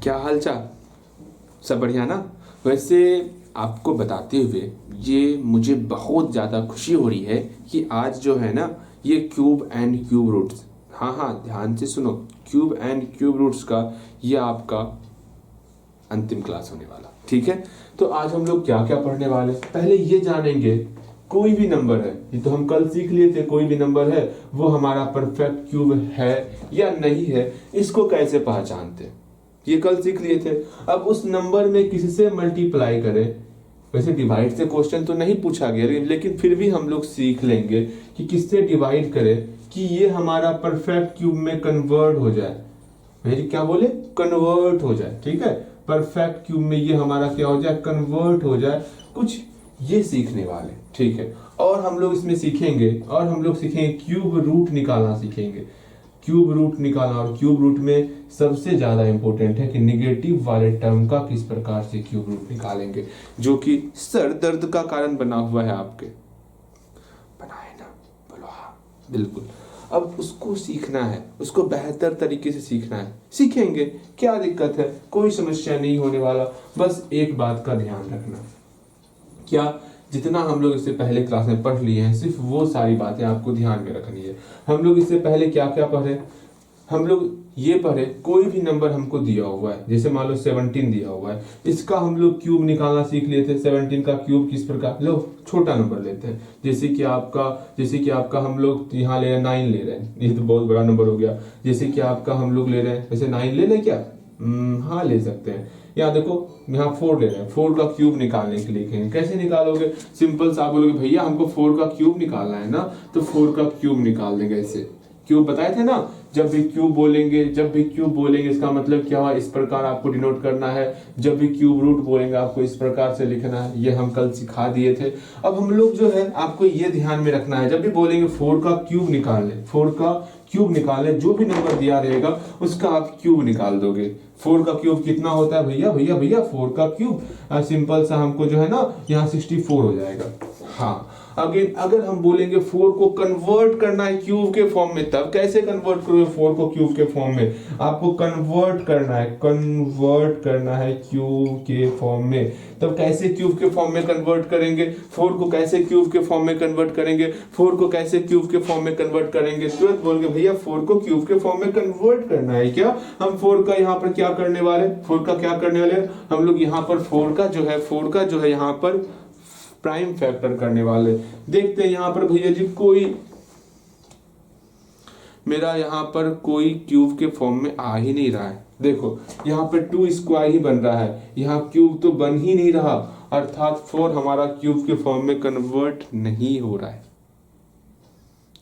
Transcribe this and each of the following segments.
क्या हाल चाल, सब बढ़िया ना। वैसे आपको बताते हुए ये मुझे बहुत ज़्यादा खुशी हो रही है कि आज जो है ना ये क्यूब एंड क्यूब रूट्स, हाँ हाँ ध्यान से सुनो, क्यूब एंड क्यूब रूट्स का ये आपका अंतिम क्लास होने वाला, ठीक है। तो आज हम लोग क्या क्या पढ़ने वाले, पहले ये जानेंगे कोई भी नंबर है, ये तो हम कल सीख लिए थे, कोई भी नंबर है वो हमारा परफेक्ट क्यूब है या नहीं है, इसको कैसे पहचानते हैं, ये कल सीख लिए थे। अब उस नंबर में किससे मल्टीप्लाई करें, वैसे डिवाइड से क्वेश्चन तो नहीं पूछा गया, लेकिन फिर भी हम लोग सीख लेंगे कि किससे डिवाइड करें कि ये हमारा परफेक्ट क्यूब में कन्वर्ट हो जाए। मेरी क्या बोले, कन्वर्ट हो जाए, ठीक है। परफेक्ट क्यूब में ये हमारा क्या हो जाए, कन्वर्ट हो जाए, कुछ ये सीखने वाले, ठीक है। और हम लोग इसमें सीखेंगे, और हम लोग सीखेंगे क्यूब रूट निकालना सीखेंगे, क्यूब रूट निकालना। और क्यूब रूट में सबसे ज्यादा इंपॉर्टेंट है कि निगेटिव वाले टर्म का किस प्रकार से क्यूब रूट निकालेंगे, जो कि सर दर्द का कारण बना हुआ है आपके, बनाए ना, बोलो हाँ बिल्कुल। अब उसको सीखना है, उसको बेहतर तरीके से सीखना है, सीखेंगे, क्या दिक्कत है, कोई समस्या नहीं होने वाला। बस एक बात का ध्यान रखना, क्या जितना हम लोग इससे पहले क्लास में पढ़ लिए हैं सिर्फ वो सारी बातें आपको ध्यान में रखनी है। हम लोग इससे पहले क्या क्या पढ़े, हम लोग ये पढ़े कोई भी नंबर हमको दिया हुआ है, जैसे मान लो 17 दिया हुआ है, इसका हम लोग क्यूब निकालना सीख लिए थे। 17 का क्यूब किस प्रकार, लो छोटा नंबर लेते हैं, जैसे कि आपका हम लोग यहाँ ले रहे हैं 9 ले रहे हैं, ये तो बहुत बड़ा नंबर हो गया। जैसे कि आपका हम लोग ले रहे हैं, वैसे 9 ले लें क्या, हाँ ले सकते हैं। यहाँ देखो यहाँ 4 ले रहे हैं, 4 का क्यूब निकालने के लिए कैसे निकालोगे, सिंपल सा आप बोलोगे भैया हमको 4 का क्यूब निकालना है ना, तो 4 का क्यूब निकाल देंगे। ऐसे क्यूब बताए थे ना, जब भी क्यूब बोलेंगे इसका मतलब क्या हुआ, इस प्रकार आपको डिनोट करना है। जब भी क्यूब रूट बोलेंगे आपको इस प्रकार से लिखना है, ये हम कल सिखा दिए थे। अब हम लोग जो है आपको ये ध्यान में रखना है, जब भी बोलेंगे 4 का क्यूब निकालने, 4 का क्यूब निकालने, जो भी नंबर दिया रहेगा उसका आप क्यूब निकाल दोगे। 4 का क्यूब कितना होता है भैया, 4 का क्यूब सिंपल सा हमको जो है ना यहाँ 64 हो जाएगा। हाँ अगेन अगर हम बोलेंगे 4 को कन्वर्ट करना है क्यूब के फॉर्म में, तब कैसे कन्वर्ट करोगे 4 को क्यूब के फॉर्म में, आपको कन्वर्ट करना है क्यूब के फॉर्म में। तब कैसे क्यूब के फॉर्म में कन्वर्ट करेंगे, 4 को कैसे क्यूब के फॉर्म में कन्वर्ट करेंगे, 4 को कैसे क्यूब के फॉर्म में कन्वर्ट करेंगे, तुरंत बोलोगे भैया 4 को क्यूब के फॉर्म में कन्वर्ट करना है क्या। हम 4 का यहाँ पर क्या करने वाले, 4 का क्या करने वाले, हम लोग यहाँ पर 4 का जो है यहाँ पर प्राइम फैक्टर करने वाले। देखते हैं यहाँ पर भैया जी मेरा यहाँ पर कोई क्यूब के फॉर्म में आ ही नहीं रहा है। देखो यहाँ पर 2 स्क्वायर ही बन रहा है, यहाँ क्यूब तो बन ही नहीं रहा, अर्थात 4 हमारा क्यूब के फॉर्म में कन्वर्ट नहीं हो रहा है,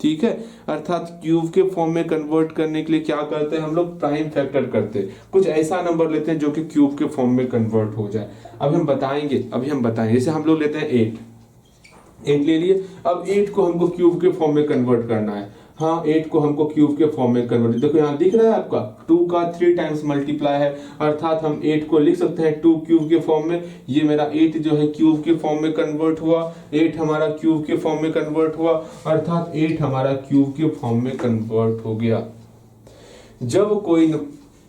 ठीक है। अर्थात क्यूब के फॉर्म में कन्वर्ट करने के लिए क्या करते हैं हम लोग, प्राइम फैक्टर करते हैं, कुछ ऐसा नंबर लेते हैं जो कि क्यूब के फॉर्म में कन्वर्ट हो जाए। अभी हम बताएंगे, जैसे हम लोग लेते हैं 8 ले लिए। अब 8 को हमको क्यूब के फॉर्म में कन्वर्ट करना है, हाँ 8 को हमको क्यूब के फॉर्म में कन्वर्ट, देखो यहाँ दिख रहा है आपका 2 का 3 टाइम्स मल्टीप्लाई है, अर्थात हम 8 को लिख सकते हैं 2 क्यूब के फॉर्म में। ये मेरा 8 जो है क्यूब के फॉर्म में कन्वर्ट हुआ, 8 हमारा क्यूब के फॉर्म में कन्वर्ट हुआ, अर्थात 8 हमारा क्यूब के फॉर्म में कन्वर्ट हो गया। जब कोई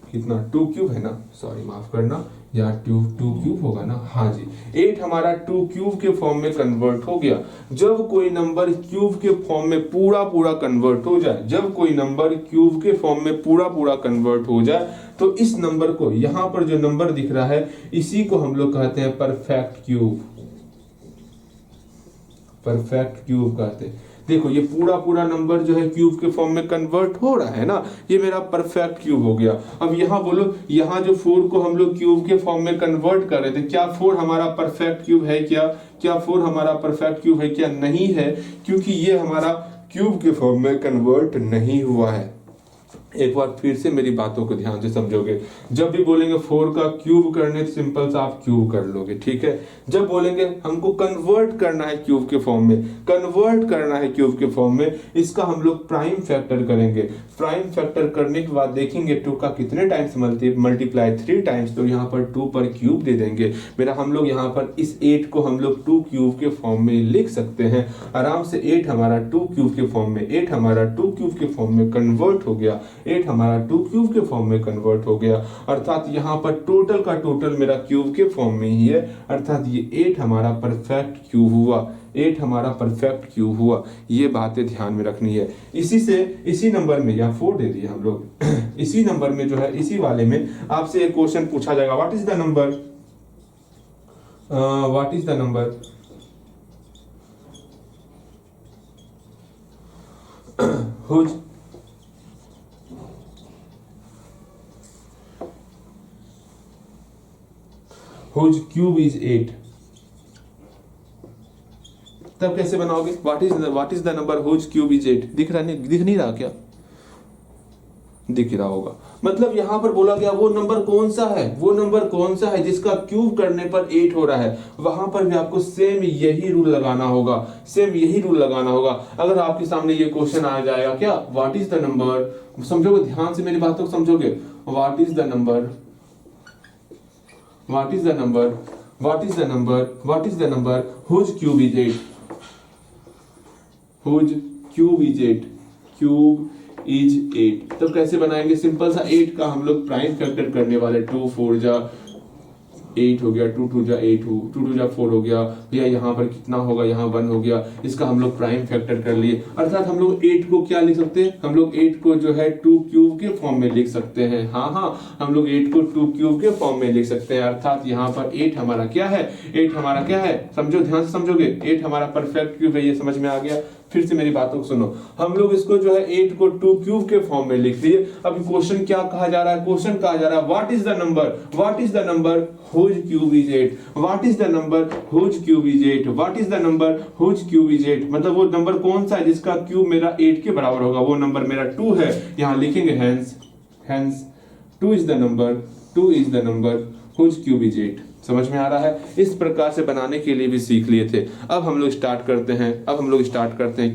कितना 2 क्यूब है ना, सॉरी माफ करना, या 2 क्यूब होगा ना, हाँ जी 8 हमारा 2 क्यूब के फॉर्म में कन्वर्ट हो गया। जब कोई नंबर क्यूब के फॉर्म में पूरा कन्वर्ट हो जाए, जब कोई नंबर क्यूब के फॉर्म में पूरा कन्वर्ट हो जाए, तो इस नंबर को, यहाँ पर जो नंबर दिख रहा है इसी को हम लोग कहते हैं परफेक्ट क्यूब कहते हैं। देखो ये पूरा नंबर जो है क्यूब के फॉर्म में कन्वर्ट हो रहा है ना, ये मेरा परफेक्ट क्यूब हो गया। अब यहाँ बोलो, यहाँ जो 4 को हम लोग क्यूब के फॉर्म में कन्वर्ट कर रहे थे, क्या 4 हमारा परफेक्ट क्यूब है क्या, 4 हमारा परफेक्ट क्यूब है क्या, नहीं है, क्योंकि ये हमारा क्यूब के फॉर्म में कन्वर्ट नहीं हुआ है। एक बार फिर से मेरी बातों को ध्यान से समझोगे, जब भी बोलेंगे 4 का क्यूब करने, सिंपल सा आप क्यूब कर लोगे, ठीक है। जब बोलेंगे हमको कन्वर्ट करना है क्यूब के फॉर्म में, इसका हम लोग प्राइम फैक्टर करेंगे। प्राइम फैक्टर करने के बाद देखेंगे 2 का कितने टाइम्स मल्टीप्लाई, 3 टाइम्स, तो यहाँ पर 2 पर क्यूब दे देंगे। मेरा हम लोग यहाँ पर इस 8 को हम लोग 2 क्यूब के फॉर्म में लिख सकते हैं आराम से। 8 हमारा 2 क्यूब के फॉर्म में कन्वर्ट हो गया। 8 हमारा 2 क्यूब के फॉर्म में कन्वर्ट हो गया, अर्थात यहाँ पर टोटल का टोटल मेरा क्यूब के फॉर्म में ही है, अर्थात ये 8 हमारा परफेक्ट क्यूब हुआ, 8 हमारा परफेक्ट क्यूब हुआ। ये बातें ध्यान में रखनी है। इसी नंबर में, या 4 दे दिए हम लोग इसी नंबर में जो है, इसी वाले में आपसे एक क्वेश्चन पूछा जाएगा, what is the number whose cube is 8। तब कैसे बनाओगे? What is the number whose cube is 8? दिख नहीं रहा क्या? दिख रहा होगा। मतलब यहां पर बोला गया वो नंबर कौन सा है जिसका क्यूब करने पर 8 हो रहा है। वहां पर भी आपको सेम यही रूल लगाना होगा, अगर आपके सामने ये क्वेश्चन आ जाएगा, क्या व्हाट इज द नंबर, समझोगे ध्यान से मेरी बातों को समझोगे, what is the number whose cube is 8, cube is 8। तो कैसे बनाएंगे? सिंपल सा 8 का हम लोग प्राइम फैक्टर करने वाले, 2 4 जा 8 हो गया, 2 2 जा 8 2 2 जा 4 हो गया भैया। यहाँ पर कितना होगा? यहाँ 1 हो गया। इसका हम लोग प्राइम फैक्टर कर लिए, अर्थात हम लोग 8 को क्या लिख सकते हैं? हम लोग 8 को जो है 2 क्यूब के फॉर्म में लिख सकते हैं। हाँ, हम लोग 8 को 2 क्यूब के फॉर्म में लिख सकते हैं, अर्थात यहाँ पर 8 हमारा क्या है? समझो, ध्यान से समझोगे, 8 हमारा परफेक्ट क्यूब है। ये समझ में आ गया? फिर से मेरी बातों को सुनो। हम लोग इसको जो है 8 को 2 क्यूब के फॉर्म में लिख दिए। अब क्वेश्चन क्या कहा जा रहा है? What is the number whose cube is 8? What is the number whose cube is 8? मतलब वो नंबर कौन सा है जिसका क्यूब मेरा 8 के बराबर होगा? वो नंबर मेरा 2 है। यहां लिखेंगे hence 2 is the number whose cube is 8। समझ में आ रहा है? इस प्रकार से बनाने के लिए भी सीख लिए थे। अब हम लोग स्टार्ट करते हैं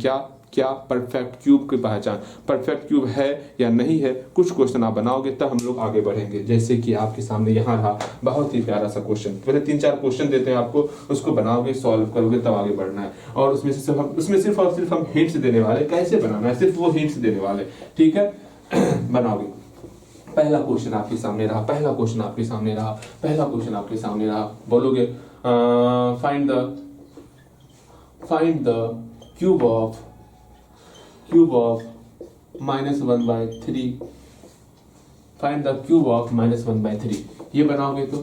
क्या परफेक्ट क्यूब की पहचान, परफेक्ट क्यूब है या नहीं है। कुछ क्वेश्चन आप बनाओगे तब हम लोग आगे बढ़ेंगे। जैसे कि आपके सामने यहाँ रहा बहुत ही प्यारा सा क्वेश्चन, पहले 3-4 क्वेश्चन देते हैं आपको, उसको बनाओगे, सॉल्व करोगे, तब आगे बढ़ना है। और उसमें सिर्फ और सिर्फ हम हिंट्स देने वाले, कैसे बनाना है सिर्फ वो हिंट्स देने वाले, ठीक है? बनाओगे। पहला क्वेश्चन आपके सामने रहा, बोलोगे find the cube of -1/3। Find the cube of -1/3। ये बनाओगे तो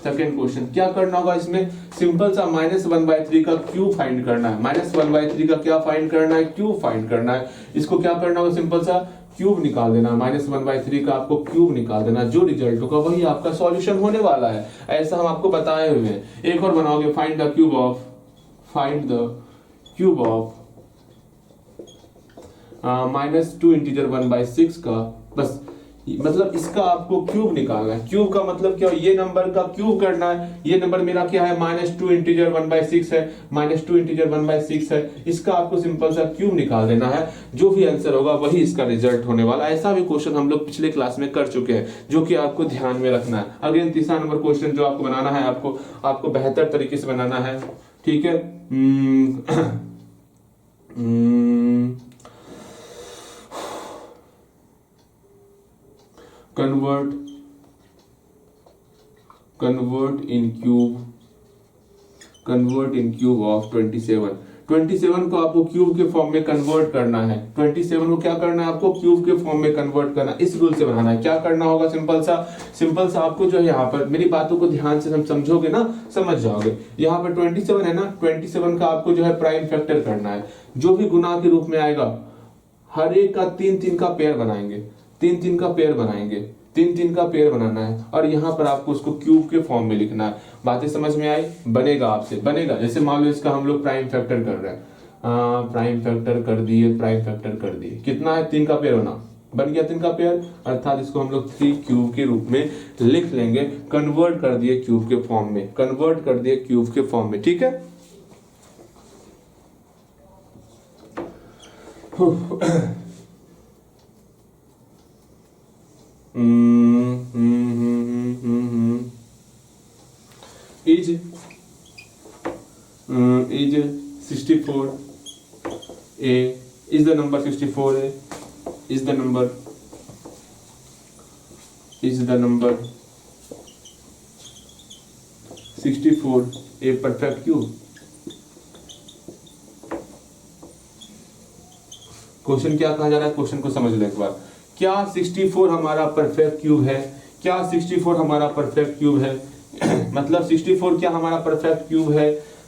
सेकेंड क्वेश्चन क्या करना होगा? इसमें सिंपल सा -1/3 का क्यूब फाइंड करना है। -1/3 का क्या फाइंड करना है? क्यूब फाइंड करना है। इसको क्या करना होगा? सिंपल सा क्यूब निकाल देना, -1/3 का आपको क्यूब निकाल देना। जो रिजल्ट होगा वही आपका सॉल्यूशन होने वाला है, ऐसा हम आपको बताए हुए हैं। एक और बनाओगे, find the cube of -2 integer 1/6 का, बस मतलब इसका आपको क्यूब निकालना है। क्यूब का मतलब क्या? ये नंबर का क्यूब करना है। ये नंबर मेरा क्या है? -2 इंटीजर 1/6 है, इसका आपको सिंपल सा क्यूब निकाल देना है। जो भी आंसर होगा वही इसका रिजल्ट होने वाला है। ऐसा भी क्वेश्चन हम लोग पिछले क्लास में कर चुके हैं, जो कि आपको ध्यान में रखना है। अगेन तीसरा नंबर क्वेश्चन जो आपको बनाना है, आपको बेहतर तरीके से बनाना है, ठीक है? convert in cube of 27। 27 को आपको क्यूब के फॉर्म में कन्वर्ट करना है। 27 को क्या करना है? आपको क्यूब के फॉर्म में कन्वर्ट करना है। इस रूल से बनाना है। क्या करना होगा? सिंपल सा आपको जो है, यहाँ पर मेरी बातों को ध्यान से समझोगे ना, समझ जाओगे। यहाँ पर 27 है ना, 27 का आपको जो है प्राइम फैक्टर करना है। जो भी गुना के रूप में आएगा, हर एक का 3-3 का पेयर बनाएंगे, 3-3 का पेयर बनाना है। और यहाँ पर आपको उसको क्यूब के फॉर्म में लिखना है। बातें समझ में आई? बनेगा जैसे मान लो इसका हम लोग प्राइम फैक्टर कर रहे हैं, प्राइम फैक्टर कर दिए। कितना है? 3 का पेयर बन गया 3 का पेयर, अर्थात इसको हम लोग 3 क्यूब के रूप में लिख लेंगे। कन्वर्ट कर दिए क्यूब के फॉर्म में, ठीक है? is 64a, is the number 64a, is the number is the number 64 A perfect cube? Question क्या कहा जा रहा है, क्वेश्चन को समझ लो एक बार। क्या 64 हमारा परफेक्ट क्यूब है? क्या 64 हमारा परफेक्ट क्यूब है? मतलब 64 क्या हमारा परफेक्ट क्यूब है?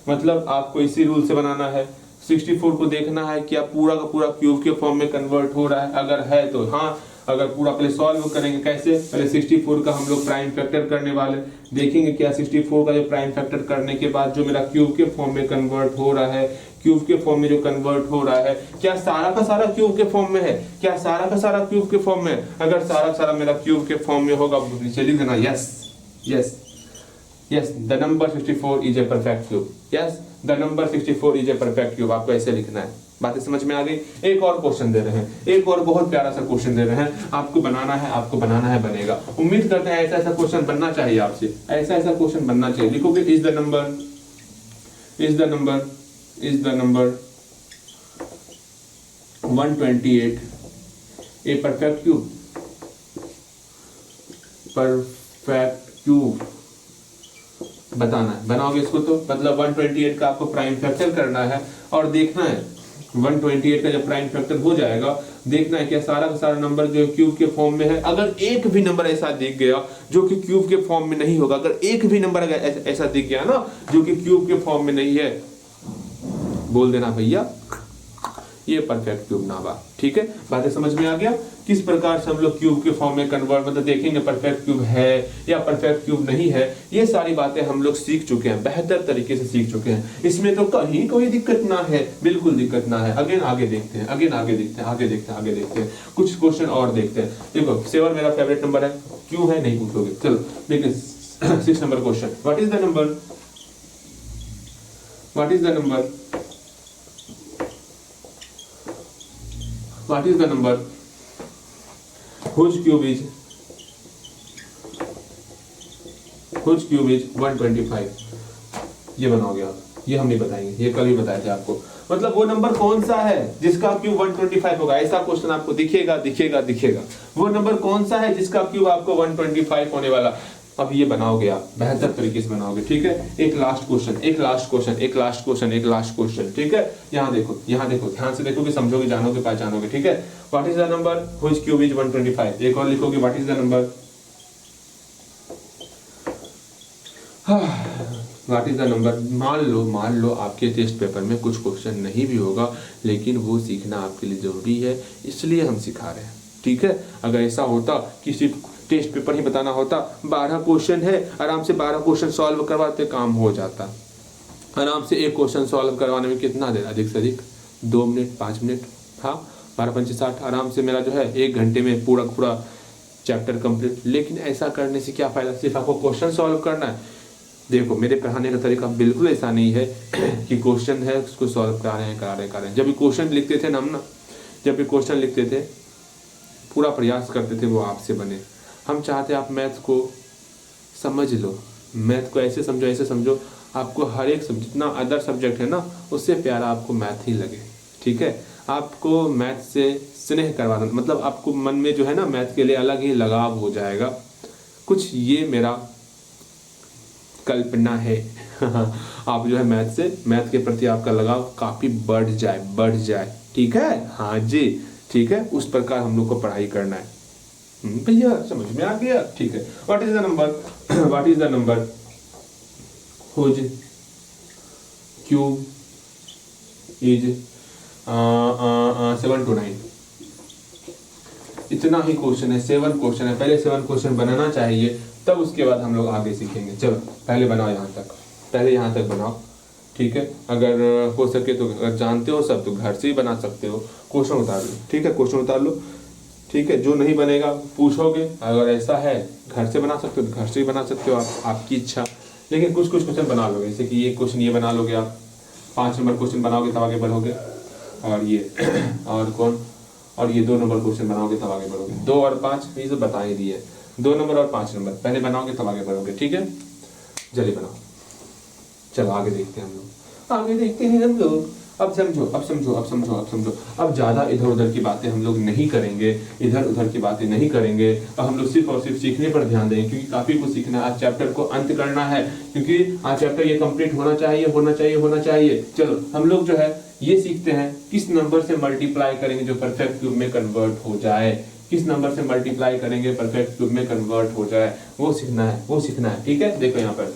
मतलब आपको इसी रूल से बनाना है। 64 को देखना है क्या पूरा का पूरा क्यूब के फॉर्म में कन्वर्ट हो रहा है, अगर है तो हाँ। अगर पूरा पहले सॉल्व करेंगे, कैसे? पहले 64 का हम लोग प्राइम फैक्टर करने वाले, देखेंगे क्या 64 का जो प्राइम फैक्टर करने के बाद जो मेरा क्यूब के फॉर्म में कन्वर्ट हो रहा है, क्यूब के फॉर्म में जो कन्वर्ट हो रहा है, क्या सारा का सारा क्यूब के फॉर्म में है? क्या सारा का सारा क्यूब के फॉर्म में है? अगर सारा का सारा मेरा क्यूब के फॉर्म में होगा, नीचे लिख देना yes yes yes, the number 64 is a perfect cube. Yes, the number 64 is a perfect cube. आपको ऐसे लिखना है। बातें समझ में आ गई? एक और क्वेश्चन दे रहे हैं, एक और बहुत प्यारा सा क्वेश्चन दे रहे हैं, आपको बनाना है, आपको बनाना है, बनेगा। उम्मीद करते हैं ऐसा ऐसा क्वेश्चन बनना चाहिए आपसे, ऐसा ऐसा क्वेश्चन बनना चाहिए। लिखोगे is the number is the number is the number 128 A perfect cube? Perfect cube बताना है। बनाओगे इसको तो मतलब 128 का आपको प्राइम फैक्टर करना है और देखना है 128 का जब प्राइम फैक्टर हो जाएगा, देखना है कि सारा का सारा नंबर जो क्यूब के फॉर्म में है। अगर एक भी नंबर ऐसा दिख गया जो कि क्यूब के फॉर्म में नहीं होगा, अगर एक भी नंबर ऐसा दिख गया ना जो कि क्यूब के फॉर्म में नहीं है, बोल देना भैया ये परफेक्ट क्यूब ना बा। ठीक है, बातें समझ में आ गया? किस प्रकार से हम लोग क्यूब के फॉर्म में कन्वर्ट, मतलब देखेंगे परफेक्ट क्यूब है या परफेक्ट क्यूब नहीं है। ये सारी बातें हम लोग सीख चुके हैं, बेहतर तरीके से सीख चुके हैं। इसमें तो कहीं कोई दिक्कत ना है, बिल्कुल दिक्कत ना है। अगेन आगे देखते हैं, अगेन आगे देखते हैं, आगे देखते हैं, आगे देखते हैं। कुछ क्वेश्चन और देखते हैं। देखो 7 मेरा फेवरेट नंबर है, क्यों है नहीं पूछोगे। चलो देखिए 6 number question. What is the number What is the number? What is the number? Whose cube is 125? ये बनाओगे आप, ये हम नहीं बताएंगे, ये कल ही बताए थे आपको। मतलब वो नंबर कौन सा है जिसका क्यूब 125 होगा? ऐसा क्वेश्चन आपको दिखेगा दिखेगा दिखेगा। वो नंबर कौन सा है जिसका क्यूब आपको 125 होने वाला? अब ये बनाओगे आप, बेहतर तरीके से बनाओगे। ठीक है, एक लास्ट क्वेश्चन, एक लास्ट क्वेश्चन, एक लास्ट क्वेश्चन, एक लास्ट क्वेश्चन। ठीक है, यहाँ देखो, यहाँ देखो, ध्यान से देखोगे, समझोगे, जानोगे, पहचानोगे। ठीक है, what is the number which cube is 125? एक और लिखोगे, what is the number, what is the number. मान लो आपके टेस्ट पेपर में कुछ क्वेश्चन नहीं भी होगा, लेकिन वो सीखना आपके लिए जरूरी है, इसलिए हम सिखा रहे हैं। ठीक है, अगर ऐसा होता कि सिर्फ टेस्ट पेपर ही बताना होता, 12 क्वेश्चन है, आराम से 12 क्वेश्चन सॉल्व करवाते, काम हो जाता। आराम से एक क्वेश्चन सॉल्व करवाने में कितना देर, अधिक से अधिक 2 मिनट 5 मिनट, हाँ 12×5 = 60, आराम से मेरा जो है 1 घंटे में पूरा पूरा चैप्टर कंप्लीट। लेकिन ऐसा करने से क्या फायदा, सिर्फ आपको क्वेश्चन सॉल्व करना है। देखो मेरे पढ़ाने का तरीका बिल्कुल ऐसा नहीं है कि क्वेश्चन है उसको सॉल्व करा रहे हैं। जब भी क्वेश्चन लिखते थे ना हम, जब भी क्वेश्चन लिखते थे, पूरा प्रयास करते थे वो आपसे बने। हम चाहते आप मैथ को समझ लो, मैथ को ऐसे समझो आपको हर एक जितना अदर सब्जेक्ट है ना, उससे प्यारा आपको मैथ ही लगे। ठीक है, आपको मैथ से स्नेह करवा दो, मतलब आपको मन में जो है ना मैथ के लिए अलग ही लगाव हो जाएगा कुछ, ये मेरा कल्पना है। आप जो है मैथ के प्रति आपका लगाव काफ़ी बढ़ जाए। ठीक है, हाँ जी, ठीक है, उस प्रकार हम लोग को पढ़ाई करना है। भैया समझ में आ गया? ठीक है, what is the number whose cube is 7 to 9? इतना ही क्वेश्चन है, 7 क्वेश्चन है। पहले 7 क्वेश्चन बनाना चाहिए, तब उसके बाद हम लोग आगे सीखेंगे। चलो पहले बनाओ, यहाँ तक बनाओ। ठीक है, अगर हो सके तो, अगर जानते हो सब तो घर से ही बना सकते हो। क्वेश्चन उतार लो, ठीक है, क्वेश्चन उतार लो। ठीक है, जो नहीं बनेगा पूछोगे, अगर ऐसा है घर से बना सकते हो तो घर से ही बना सकते हो, आपकी इच्छा। लेकिन कुछ क्वेश्चन बना लोगे, जैसे कि ये क्वेश्चन ये बना लोगे आप, 5 नंबर क्वेश्चन बनाओगे तब आगे बढ़ोगे। और ये और ये 2 नंबर क्वेश्चन बनाओगे तब आगे बढ़ोगे। 2 और 5 ये तो बता ही दिए, 2 नंबर और 5 नंबर पहले बनाओगे तब आगे बढ़ोगे। ठीक है, जल्दी बनाओ। चलो आगे देखते हैं हम लोग। अब समझो अब समझो अब समझो अब समझो। अब ज़्यादा इधर उधर की बातें हम लोग नहीं करेंगे, इधर उधर की बातें नहीं करेंगे। अब हम लोग सिर्फ और सिर्फ सीखने पर ध्यान देंगे, क्योंकि काफ़ी कुछ सीखना है। आज चैप्टर को अंत करना है, क्योंकि आज चैप्टर ये कंप्लीट होना चाहिए होना चाहिए होना चाहिए। चलो हम लोग जो है ये सीखते हैं किस नंबर से मल्टीप्लाई करेंगे जो परफेक्ट क्यूब में कन्वर्ट हो जाए, किस नंबर से मल्टीप्लाई करेंगे परफेक्ट क्यूब में कन्वर्ट हो जाए, वो सीखना है, वो सीखना है। ठीक है, देखो यहाँ पर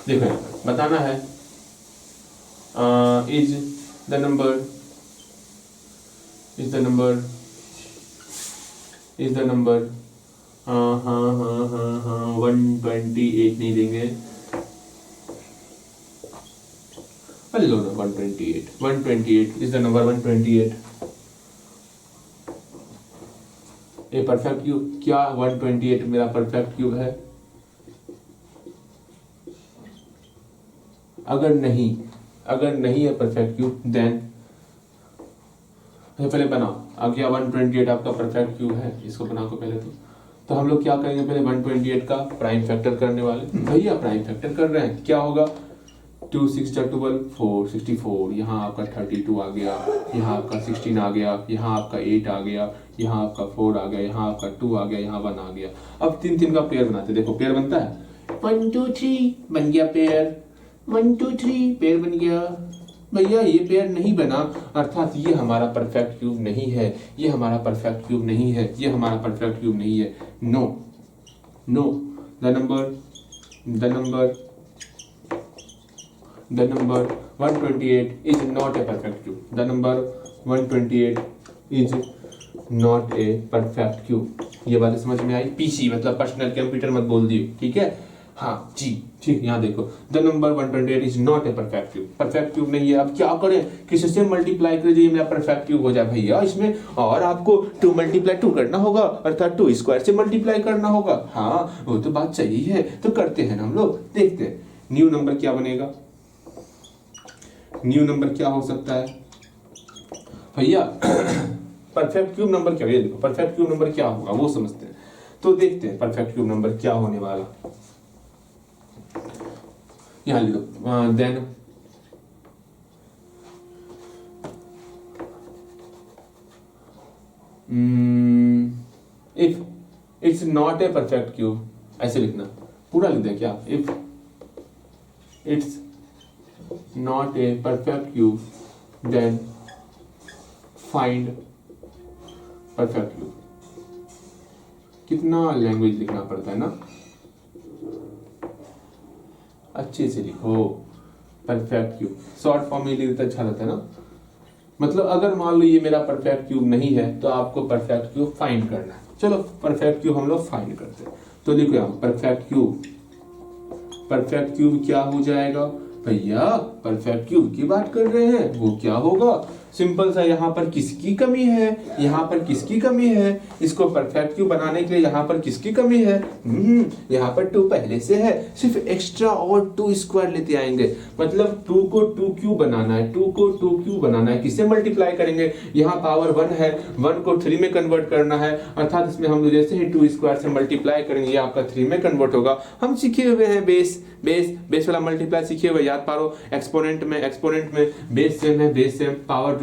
देखो बताना है इज द नंबर 128 नहीं देंगे, लो ना 128 is the number 128 A perfect cube. क्या 128 मेरा परफेक्ट क्यूब है? अगर नहीं है परफेक्ट क्यूब देन पहले बनाओ। आ गया 128 आपका परफेक्ट क्यूब है, इसको बनाओ पहले। तो हम लोग क्या करेंगे, पहले 128 का प्राइम फैक्टर करने वाले। भैया प्राइम फैक्टर कर रहे हैं, क्या होगा 2 6 12 4 64, यहाँ आपका 32 आ गया, यहाँ आपका 16 आ गया, यहाँ आपका 8 आ गया, यहाँ आपका 4 आ गया, यहाँ आपका 2 आ गया, यहाँ 1 आ गया। अब 3 का पेयर बनाते, देखो पेयर बनता है 1 2 3 बन गया पेयर, 1 2 3 पेयर बन गया। भैया ये पेयर नहीं बना, अर्थात ये हमारा परफेक्ट क्यूब नहीं है, ये हमारा परफेक्ट क्यूब नहीं है, ये हमारा परफेक्ट क्यूब नहीं है। No no, the number 128 is not a perfect cube. The number 128 is not a perfect cube. ये बातें समझ में आई? पीसी मतलब पर्सनल कंप्यूटर मत बोल दियो, ठीक है? हाँ जी ठीक। यहाँ देखो the number 128 is not a perfect cube, perfect cube नहीं है। अब क्या करें, किससे मल्टीप्लाई करें जो ये मेरा परफेक्ट क्यूब हो जाए? भैया इसमें और आपको 2 × 2 करना होगा, अर्थात 2 स्क्वायर से मल्टीप्लाई करना होगा। हाँ वो तो बात सही है, तो करते हैं ना हम लोग। देखते हैं न्यू नंबर क्या बनेगा, न्यू नंबर क्या हो सकता है भैया। परफेक्ट क्यूब नंबर क्या, ये देखो परफेक्ट क्यूब नंबर क्या होगा वो समझते हैं। तो देखते हैं परफेक्ट क्यूब नंबर क्या होने वाला। यहां लिख दो then if it's not a perfect cube, ऐसे लिखना, पूरा लिख दे क्या, if it's not a perfect cube then find perfect cube। कितना लैंग्वेज लिखना पड़ता है ना, अच्छे से लिखो। परफेक्ट क्यूब शॉर्ट फॉर्म में लिखते तो अच्छा रहता है ना। मतलब अगर मान लो ये मेरा परफेक्ट क्यूब नहीं है तो आपको परफेक्ट क्यूब फाइंड करना है। चलो परफेक्ट क्यूब हम लोग फाइंड करते हैं। तो देखो यहाँ परफेक्ट क्यूब क्या हो जाएगा भैया, परफेक्ट क्यूब की बात कर रहे हैं, वो क्या होगा, सिंपल सा, यहाँ पर किसकी कमी है, यहाँ पर किसकी कमी है, इसको परफेक्ट क्यूब बनाने के लिए यहाँ पर किसकी कमी है, यहाँ पर 2 पहले से है, सिर्फ एक्स्ट्रा और 2 स्क्वायर लेते आएंगे। मतलब 2 को 2 क्यूब बनाना है, 2 को 2 क्यूब बनाना है, किससे मल्टीप्लाई करेंगे, यहाँ पावर 1 है, 1 को 3 में कन्वर्ट करना है, अर्थात इसमें हम जैसे ही 2 स्क्वायर से मल्टीप्लाई करेंगे ये आपका 3 में कन्वर्ट होगा। हम सीखे हुए हैं बेस वाला मल्टीप्लाई सीखे हुए, याद पारो। एक्सपोनेंट में बेस सेम है, बेस सेम, पावर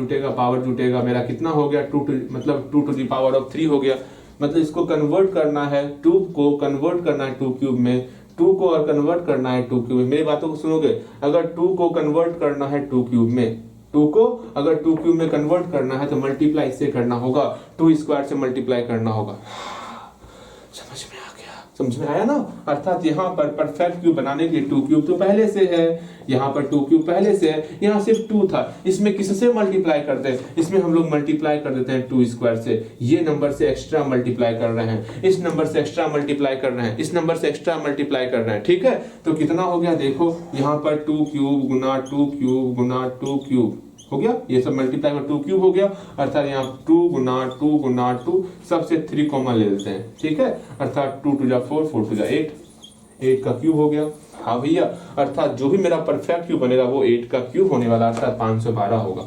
जुटेगा, मेरा कितना हो गया 2 मतलब 2 to the power of 3 हो गया। मतलब इसको कन्वर्ट करना है, 2 को कन्वर्ट करना है 2 क्यूब में, 2 को और कन्वर्ट करना है 2 क्यूब में। मेरी बातों को सुनोगे, अगर 2 को कन्वर्ट करना है 2 क्यूब में, 2 को अगर 2 क्यूब में कन्वर्ट करना है तो मल्टीप्लाई इससे करना होगा, 2 स्क्वायर से मल्टीप्लाई करना होगा। समझ में आया ना। अर्थात यहाँ पर परफेक्ट क्यूब बनाने के लिए 2 क्यूब तो पहले से है, यहाँ पर 2 क्यूब पहले से है, यहाँ सिर्फ 2 था, इसमें किससे मल्टीप्लाई करते हैं, इसमें हम लोग मल्टीप्लाई कर देते हैं 2 स्क्वायर से। ये नंबर से एक्स्ट्रा मल्टीप्लाई कर रहे हैं, इस नंबर से एक्स्ट्रा मल्टीप्लाई कर रहे हैं, इस नंबर से एक्स्ट्रा मल्टीप्लाई कर रहे हैं, ठीक है। तो कितना हो गया देखो, यहाँ पर 2 क्यूब गुना 2 क्यूब गुना 2 क्यूब हो गया, ये सब मल्टीप्लाई में 2 क्यूब हो गया, अर्थात यहाँ 2 गुना 2 सबसे 3 कॉमन ले लेते हैं, ठीक है। अर्थात 2 2 4 4 2 8 का क्यूब हो गया। हाँ भैया, अर्थात जो भी मेरा परफेक्ट क्यूब बनेगा वो 8 का क्यूब होने वाला, अर्थात 512 होगा।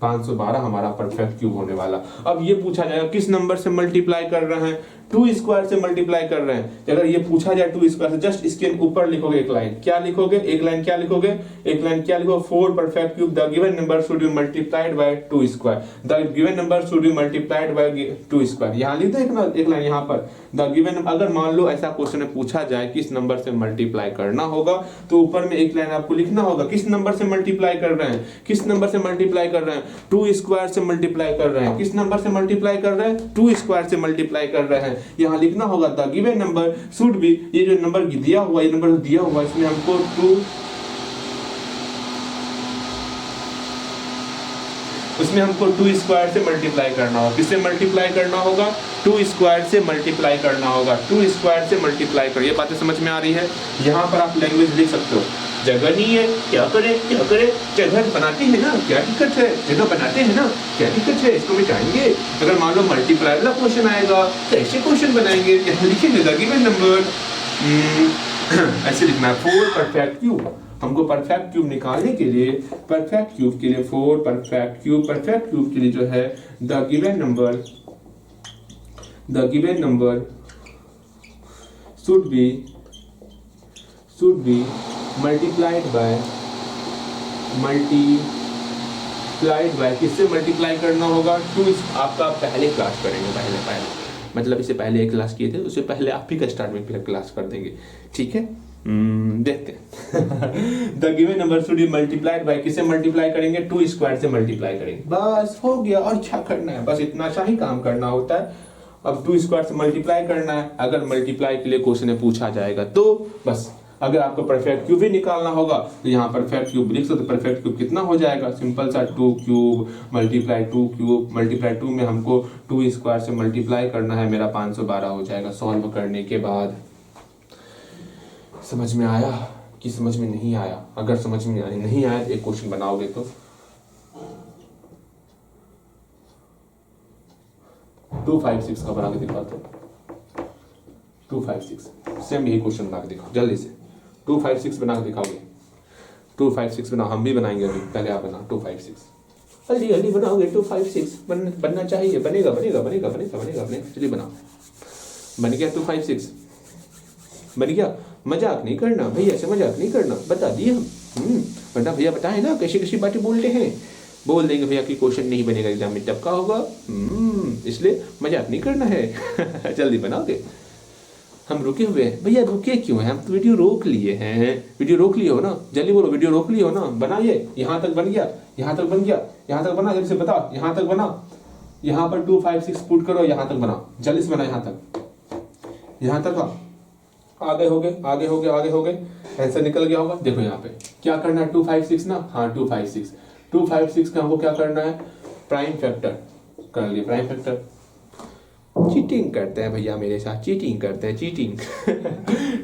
512 हमारा परफेक्ट क्यूब होने वाला। अब ये पूछा जाएगा किस नंबर से मल्टीप्लाई कर रहे हैं, टू स्क्वायर से मल्टीप्लाई कर रहे हैं। अगर ये पूछा जाए टू स्क्वायर से, जस्ट इसके ऊपर लिखोगे एक लाइन, क्या लिखोगे, एक लाइन क्या लिखोगे, एक लाइन क्या लिखोगे, 4 perfect cube the given number should be multiplied by 2 square, the given number should be multiplied by 2 square. यहाँ लिख दो एक लाइन यहाँ पर, द गिवन। अगर मान लो ऐसा क्वेश्चन में पूछा जाए किस नंबर से मल्टीप्लाई करना होगा, तो ऊपर में एक लाइन आपको लिखना होगा किस नंबर से मल्टीप्लाई कर रहे हैं, किस नंबर से मल्टीप्लाई कर रहे हैं, 2 स्क्वायर से मल्टीप्लाई कर रहे हैं, किस नंबर से मल्टीप्लाई कर रहे हैं, 2 स्क्वायर से मल्टीप्लाई कर रहे हैं। यहाँ लिखना होगा the given number should be, ये जो नंबर दिया हुआ, ये नंबर दिया हुआ, इसमें हमको 2, उसमें हमको 2 स्क्वायर से मल्टीप्लाई करना होगा। किससे मल्टीप्लाई करना होगा, 2 स्क्वायर से मल्टीप्लाई करना होगा, 2 स्क्वायर से मल्टीप्लाई कर। ये बातें समझ में आ रही है। यहाँ पर आप लैंग्वेज लिख सकते हो, जगह नहीं है क्या करे, जगह बनाते हैं ना, क्या दिक्कत है, जगह बनाते हैं ना, क्या दिक्कत है, इसको मिटाएंगे। अगर मान लो मल्टीप्लाई वाला क्वेश्चन आएगा तो ऐसे क्वेश्चन बनाएंगे, यहाँ लिखेंगे द गिवन नंबर, ऐसे लिखना है 4 परफेक्ट क्यूब। हमको परफेक्ट क्यूब निकालने के लिए, परफेक्ट क्यूब के लिए 4 परफेक्ट क्यूब के लिए जो है the given number should be multiplied by किससे मल्टीप्लाई करना होगा, 2। आपका पहले क्लास करेंगे, पहले मतलब इससे पहले एक क्लास किए थे, उससे पहले आप ही का स्टार्ट में फिर क्लास कर देंगे, ठीक है। देखते हैं। The given number should be multiplied by, किससे मल्टीप्लाई करेंगे, 2 स्क्वायर से मल्टीप्लाई करेंगे, बस हो गया। और क्या करना है, बस इतना सा ही काम करना होता है। अब 2 स्क्वायर से मल्टीप्लाई करना है। अगर मल्टीप्लाई के लिए क्वेश्चन में पूछा जाएगा तो बस, अगर आपको परफेक्ट क्यूब भी निकालना होगा तो यहाँ परफेक्ट क्यूब लिख सकते। परफेक्ट क्यूब कितना हो जाएगा, सिंपल सा 2 क्यूब मल्टीप्लाई 2 क्यूब मल्टीप्लाई 2 में हमको 2 स्क्वायर से मल्टीप्लाई करना है, मेरा 512 हो जाएगा सॉल्व करने के बाद। समझ में आया कि समझ में नहीं आया? अगर समझ में नहीं आया एक क्वेश्चन बनाओगे तो 256 का बना के दिखाते हो। 256 सेम यही क्वेश्चन बना के दिखाओ जल्दी से। 256 बना के दिखाओगे, 256 बना, हम भी बनाएंगे अभी, पहले आप बना 256, जल्दी बनाओगे। 256 बनना चाहिए, बनेगा। चलिए बनाओ, बन गया 256, बन गया। मजाक नहीं करना भैया से, मजाक नहीं करना, बता दिए हम। वरना भैया बताए ना कैसी कैसी बातें बोलते हैं, बोल देंगे भैया कि क्वेश्चन नहीं बनेगा एग्जाम में, तब का होगा। इसलिए मजाक नहीं करना है। जल्दी बनाओगे। हम रुके हुए हैं भैया, रुके क्यों हैं, हम तो वीडियो रोक लिए हैं। वीडियो रोक लिए हो ना, जल्दी बोलो, वीडियो रोक लिए हो ना। बनाइए, यहाँ तक बन गया, यहाँ तक बन गया, यहाँ तक बना, जल्दी से बताओ, यहाँ तक बना। यहाँ पर 256 पुट करो, यहाँ तक बना, जल्दी से बना, यहाँ तक आगे हो गए, आंसर निकल गया होगा। देखो यहाँ पे क्या करना है, 256 ना, हाँ 256 का हमको क्या करना है, प्राइम फैक्टर कर लिए। प्राइम फैक्टर चीटिंग करते हैं भैया, मेरे साथ चीटिंग करते हैं, चीटिंग।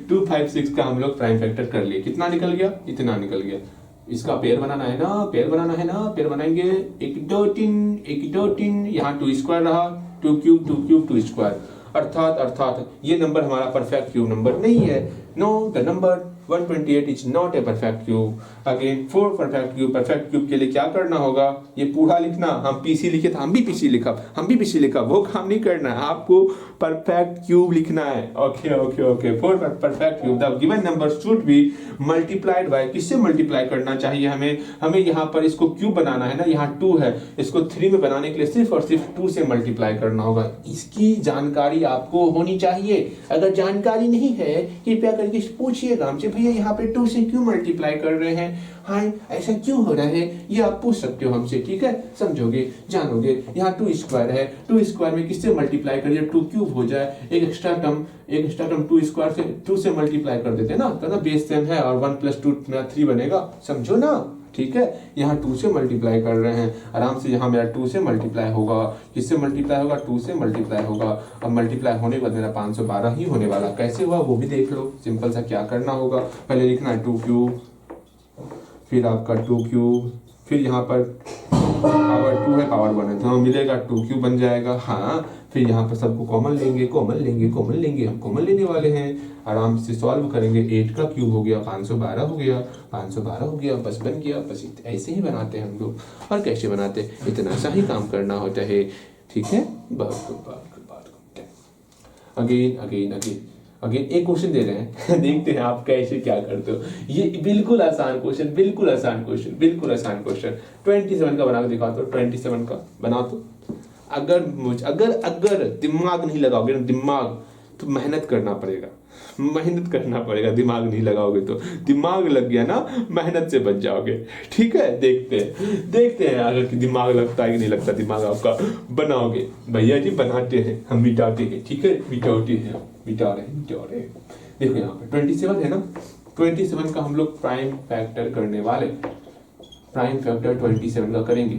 256 का हम लोग प्राइम फैक्टर कर लिए। कितना निकल गया, इतना निकल गया। इसका पेयर बनाना है ना, पेयर बनाएंगे। एक दो तीन, यहाँ 2 स्क्वायर रहा, 2 क्यूब 2 स्क्वायर, अर्थात ये नंबर हमारा परफेक्ट क्यूब नंबर नहीं है। No, the number 128 is not a perfect cube. Again 4 perfect cube के लिए क्या करना होगा, ये पूरा लिखना। हम पीसी लिखे था, हम भी पीसी लिखा, वो काम नहीं करना है, आपको परफेक्ट क्यूब लिखना है। Okay 4 perfect cube the given number should be multiplied by, किससे मल्टीप्लाई करना चाहिए हमें यहाँ पर इसको क्यूब बनाना है ना, यहाँ 2 है, इसको 3 में बनाने के लिए सिर्फ और सिर्फ 2 से मल्टीप्लाई करना होगा। इसकी जानकारी आपको होनी चाहिए। अगर जानकारी नहीं है कृपया करके पूछिएगा हमसे, भैया यहाँ पे 2 से क्यों मल्टीप्लाई कर रहे हैं, हाँ ऐसा क्यों हो रहा है, ये आप पूछ सकते हो हमसे, ठीक है। समझोगे, जानोगे। यहाँ 2 स्क्वायर है, 2 स्क्वायर में किससे मल्टीप्लाई करिए, 2 क्यूब हो जाए। एक एक्स्ट्रा टर्म 2 स्क्वायर से 2 से मल्टीप्लाई कर देते हैं ना, तो ना बेस सेम है, और 1 + 2 मेरा 3 बनेगा, समझो ना, ठीक है। यहाँ 2 से मल्टीप्लाई कर रहे हैं आराम से, यहाँ मेरा 2 से मल्टीप्लाई होगा। किससे मल्टीप्लाई होगा, 2 से मल्टीप्लाई होगा। अब मल्टीप्लाई होने के बाद मेरा 512 ही होने वाला। कैसे हुआ वो भी देख लो। सिंपल सा क्या करना होगा, पहले लिखना है 2 क्यूब, फिर आपका 2 क्यूब, फिर यहाँ पर पावर 2 है, पावर 1 है, तो मिलेगा 2 क्यूब बन जाएगा। हाँ, फिर यहाँ पर सबको कॉमन लेंगे, हम कॉमन लेने वाले हैं। आराम से सॉल्व करेंगे। 8 का क्यूब हो गया, 512 हो गया, बस बन गया। बस ऐसे ही बनाते हैं हम लोग। और कैसे बनाते हैं, इतना सा ही काम करना होता है, ठीक है। बहुत good. Again again again again एक क्वेश्चन दे रहे हैं देखते हैं आप कैसे क्या करते हो। ये बिल्कुल आसान क्वेश्चन, बिल्कुल आसान क्वेश्चन, बिल्कुल आसान क्वेश्चन। 27 का बना के दिखा दो, 27 का बना दो। अगर दिमाग नहीं लगाओगे ना, दिमाग, तो मेहनत करना पड़ेगा, मेहनत करना पड़ेगा। दिमाग नहीं लगाओगे तो, दिमाग लग गया ना मेहनत से बच जाओगे। ठीक है, देखते हैं अगर कि दिमाग लगता है कि नहीं लगता। दिमाग आपका बनाओगे भैया जी, बनाते हैं हम, मिटाते हैं। ठीक है, मिटा रहे हैं। देखो यहाँ पे 27 है ना, 27 का हम लोग प्राइम फैक्टर करने वाले। प्राइम फैक्टर 27 का करेंगे।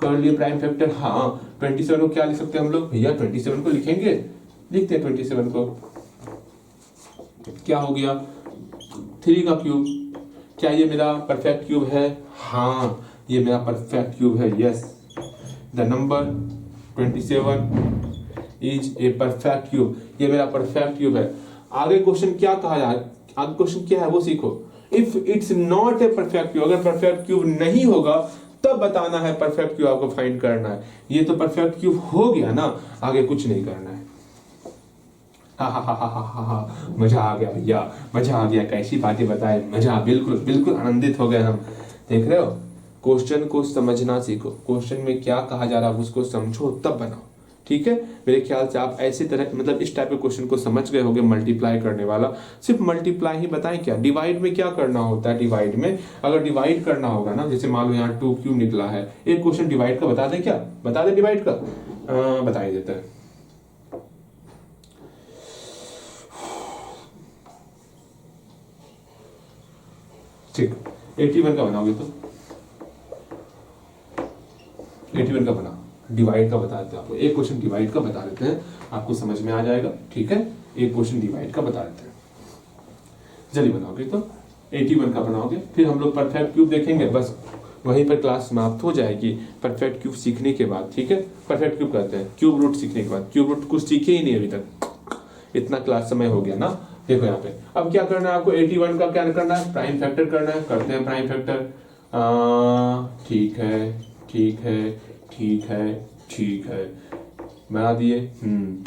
कर लिए प्राइम फैक्टर। हाँ, 27 को क्या लिख सकते हैं हम लोग भैया? 27 को लिखेंगे, लिखते हैं 27 को। क्या हो गया? 3 का क्यूब। क्या ये मेरा परफेक्ट क्यूब है? हाँ, ये मेरा परफेक्ट क्यूब है। Yes, the number 27 is a perfect cube. ये मेरा परफेक्ट क्यूब है। आगे क्वेश्चन क्या कहा जा रहा है, आगे क्वेश्चन क्या है वो सीखो। If it's not a perfect cube, अगर परफेक्ट क्यूब नहीं होगा तब बताना है, परफेक्ट क्यूब आपको फाइंड करना है। ये तो परफेक्ट क्यूब हो गया ना, आगे कुछ नहीं करना है। हा, मजा आ गया भैया, मजा आ गया। कैसी बातें बताए, मजा, बिल्कुल बिल्कुल आनंदित हो गए हम। देख रहे हो, क्वेश्चन को समझना सीखो। क्वेश्चन में क्या कहा जा रहा है उसको समझो तब बनाओ। ठीक है, मेरे ख्याल से आप ऐसी तरह, मतलब इस टाइप के क्वेश्चन को समझ गए होंगे। मल्टीप्लाई करने वाला सिर्फ मल्टीप्लाई ही बताएं क्या? डिवाइड में क्या करना होता है? डिवाइड में अगर डिवाइड करना होगा ना, जैसे मान लो यहाँ 2 क्यूब निकला है, एक क्वेश्चन डिवाइड का बता दें क्या? बता दें डिवाइड का? बता ही देता है। ठीक, 81 का बनाओगे तो 81 का बना, डिवाइड का बता देते हैं आपको। एक क्वेश्चन डिवाइड का बता देते हैं, आपको समझ में आ जाएगा। ठीक है, एक क्वेश्चन डिवाइड का बता देते हैं। जल्दी बनाओगे तो 81 का बनाओगे, फिर हम लोग परफेक्ट क्यूब देखेंगे। बस वहीं पर क्लास समाप्त हो जाएगी परफेक्ट क्यूब सीखने के बाद। ठीक है, परफेक्ट क्यूब कहते हैं क्यूब रूट सीखने के बाद। क्यूब रूट कुछ सीखे ही नहीं अभी तक, इतना क्लास समय हो गया ना। देखो यहाँ पे अब क्या करना है आपको? 81 का क्या करना है? प्राइम फैक्टर करना है। करते हैं प्राइम फैक्टर। ठीक है, ठीक है, ठीक है, ठीक है, बना दिए।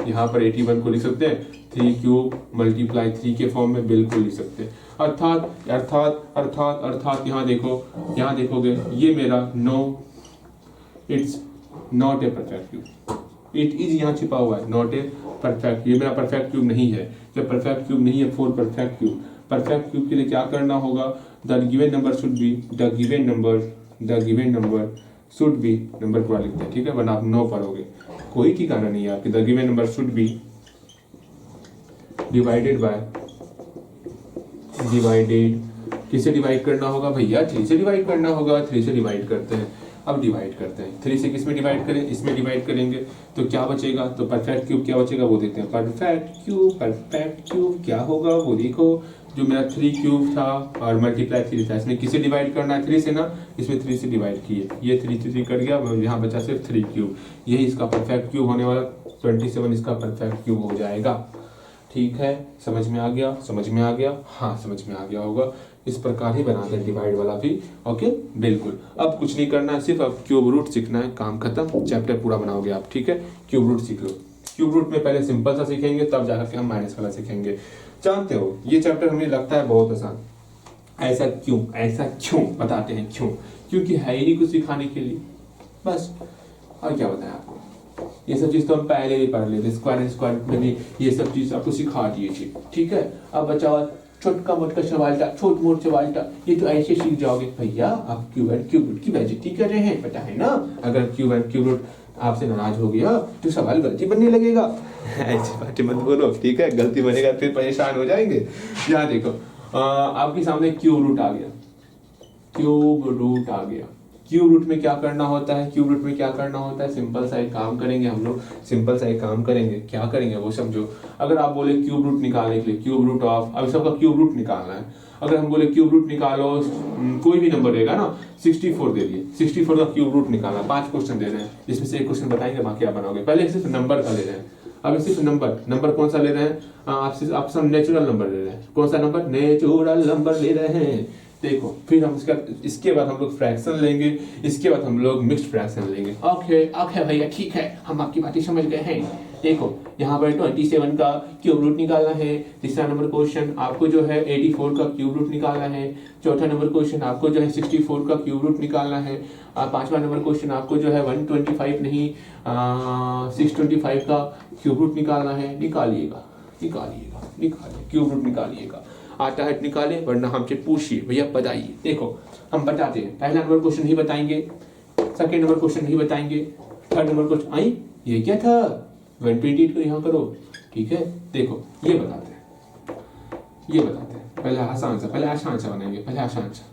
यहाँ पर 81 को लिख सकते हैं 3 क्यूब मल्टीप्लाई 3 के फॉर्म में, बिल्कुल लिख सकते हैं। अर्थात अर्थात अर्थात अर्थात यहाँ देखो, यहाँ देखोगे ये मेरा no, it's not a perfect cube. It is यहाँ छिपा हुआ है, नॉट ए परफेक्ट। ये मेरा परफेक्ट क्यूब नहीं है। जब परफेक्ट क्यूब नहीं है, 4 परफेक्ट क्यूब। परफेक्ट क्यूब के लिए क्या करना होगा? The given number should be, the given number should be, number पूरा लिखते हैं। ठीक है, वरना आप 9 पढ़ोगे, कोई ठिकाना नहीं है आपकी। The given number should be divided by, divided किससे डिवाइड करना होगा भैया? 3 से डिवाइड करना होगा। 3 से डिवाइड करते हैं। अब डिवाइड करते हैं, 3 से किस में डिवाइड करें? इसमें डिवाइड करेंगे तो क्या बचेगा? तो परफेक्ट क्यूब क्या बचेगा वो देखते हैं। परफेक्ट क्यूब क्या होगा वो देखो। जो मेरा 3 क्यूब था और मल्टीप्लाई 3 था, इसमें किसे डिवाइड करना है? 3 से ना, इसमें 3 से डिवाइड किए, ये 3 कट गया, यहाँ बचा सिर्फ 3 क्यूब। यही इसका परफेक्ट क्यूब होने वाला, 27 इसका परफेक्ट क्यूब हो जाएगा। ठीक है, समझ में आ गया? समझ में आ गया? हाँ, समझ में आ गया होगा। इस प्रकार ही बनाते हैं डिवाइड वाला भी। ओके, बिल्कुल। अब कुछ नहीं करना है, सिर्फ अब क्यूब रूट सीखना है, काम खत्म। चैप्टर पूरा बनाओगे आप। ठीक है, क्यूब रूट सीख लो। क्यूब रूट में पहले सिंपल सा सीखेंगे, तब जाकर के हम माइनस वाला सीखेंगे। जानते हो ये चैप्टर हमें लगता है बहुत आसान। ऐसा क्यों बताते हैं? क्योंकि है ही नहीं कुछ सिखाने के लिए, बस। और क्या बताएं आपको? ये सब चीज तो हम पहले ही पढ़ लेते, स्क्वायर एंड स्क्वायर में भी ये सब चीज आपको सिखा दिए थी। ठीक है, अब बचा छोटका मोटका सवाल था, छोट मोट सवाल था, ये तो ऐसे सीख जाओगे भैया। आप क्यूब एंड क्यूब रूट की बेइज्जती कर रहे हैं, पता है ना। अगर क्यूब एंड क्यूब रूट आपसे नाराज हो गया तो सवाल गलती बनने लगेगा। ऐसी बातें मत बोलो, ठीक है? गलती बनेगा फिर परेशान हो जाएंगे। यहाँ देखो, आपके सामने क्यूब रूट आ गया, क्यूब रूट आ गया। क्यूब रूट में क्या करना होता है? क्यूब रूट में क्या करना होता है? सिंपल सा एक काम करेंगे हम लोग, सिंपल सा एक काम करेंगे। क्या करेंगे वो समझो। अगर आप बोले क्यूब रूट निकालने के लिए, क्यूब रूट ऑफ, अब सबका क्यूब रूट निकालना है। अगर हम बोले क्यूब रूट निकालो, कोई भी नंबर रहेगा ना, 64 दे दिए, 64 का क्यूब रूट निकालना। 5 क्वेश्चन दे रहे हैं, जिसमें से एक क्वेश्चन बताएंगे, बाकी आप बनाओगे। पहले सिर्फ नंबर का ले रहे हैं। अब सिर्फ नंबर कौन सा ले रहे हैं? आप सब नेचुरल नंबर ले रहे हैं। कौन सा नंबर? नेचुरल नंबर ले रहे हैं। देखो फिर हम इसके बाद हम लोग फ्रैक्शन लेंगे, इसके बाद हम लोग मिक्स्ड फ्रैक्शन लेंगे। ओके ओके भैया ठीक है, हम आपकी बातें समझ गए हैं। देखो यहाँ पर 27 का क्यूब रूट निकालना है। तीसरा नंबर क्वेश्चन आपको जो है 84 का क्यूब रूट निकालना है। चौथा नंबर क्वेश्चन आपको जो है 64 का क्यूब रूट निकालना है। पांचवा नंबर क्वेश्चन आपको जो है 125 नहीं 625 का क्यूब रूट निकालना है। निकालिएगा निकालिएगा निकालिए, क्यूब रूट निकालिएगा। आता है निकाले, वरना हमसे पूछिए भैया बताइए। देखो हम बताते हैं, पहला नंबर क्वेश्चन नहीं बताएंगे, सेकंड नंबर क्वेश्चन नहीं बताएंगे, थर्ड नंबर क्वेश्चन आई ये क्या था 128 को यहाँ करो, ठीक है। देखो ये बताते हैं पहले आसान सा बनाएंगे, पहले आसान सा।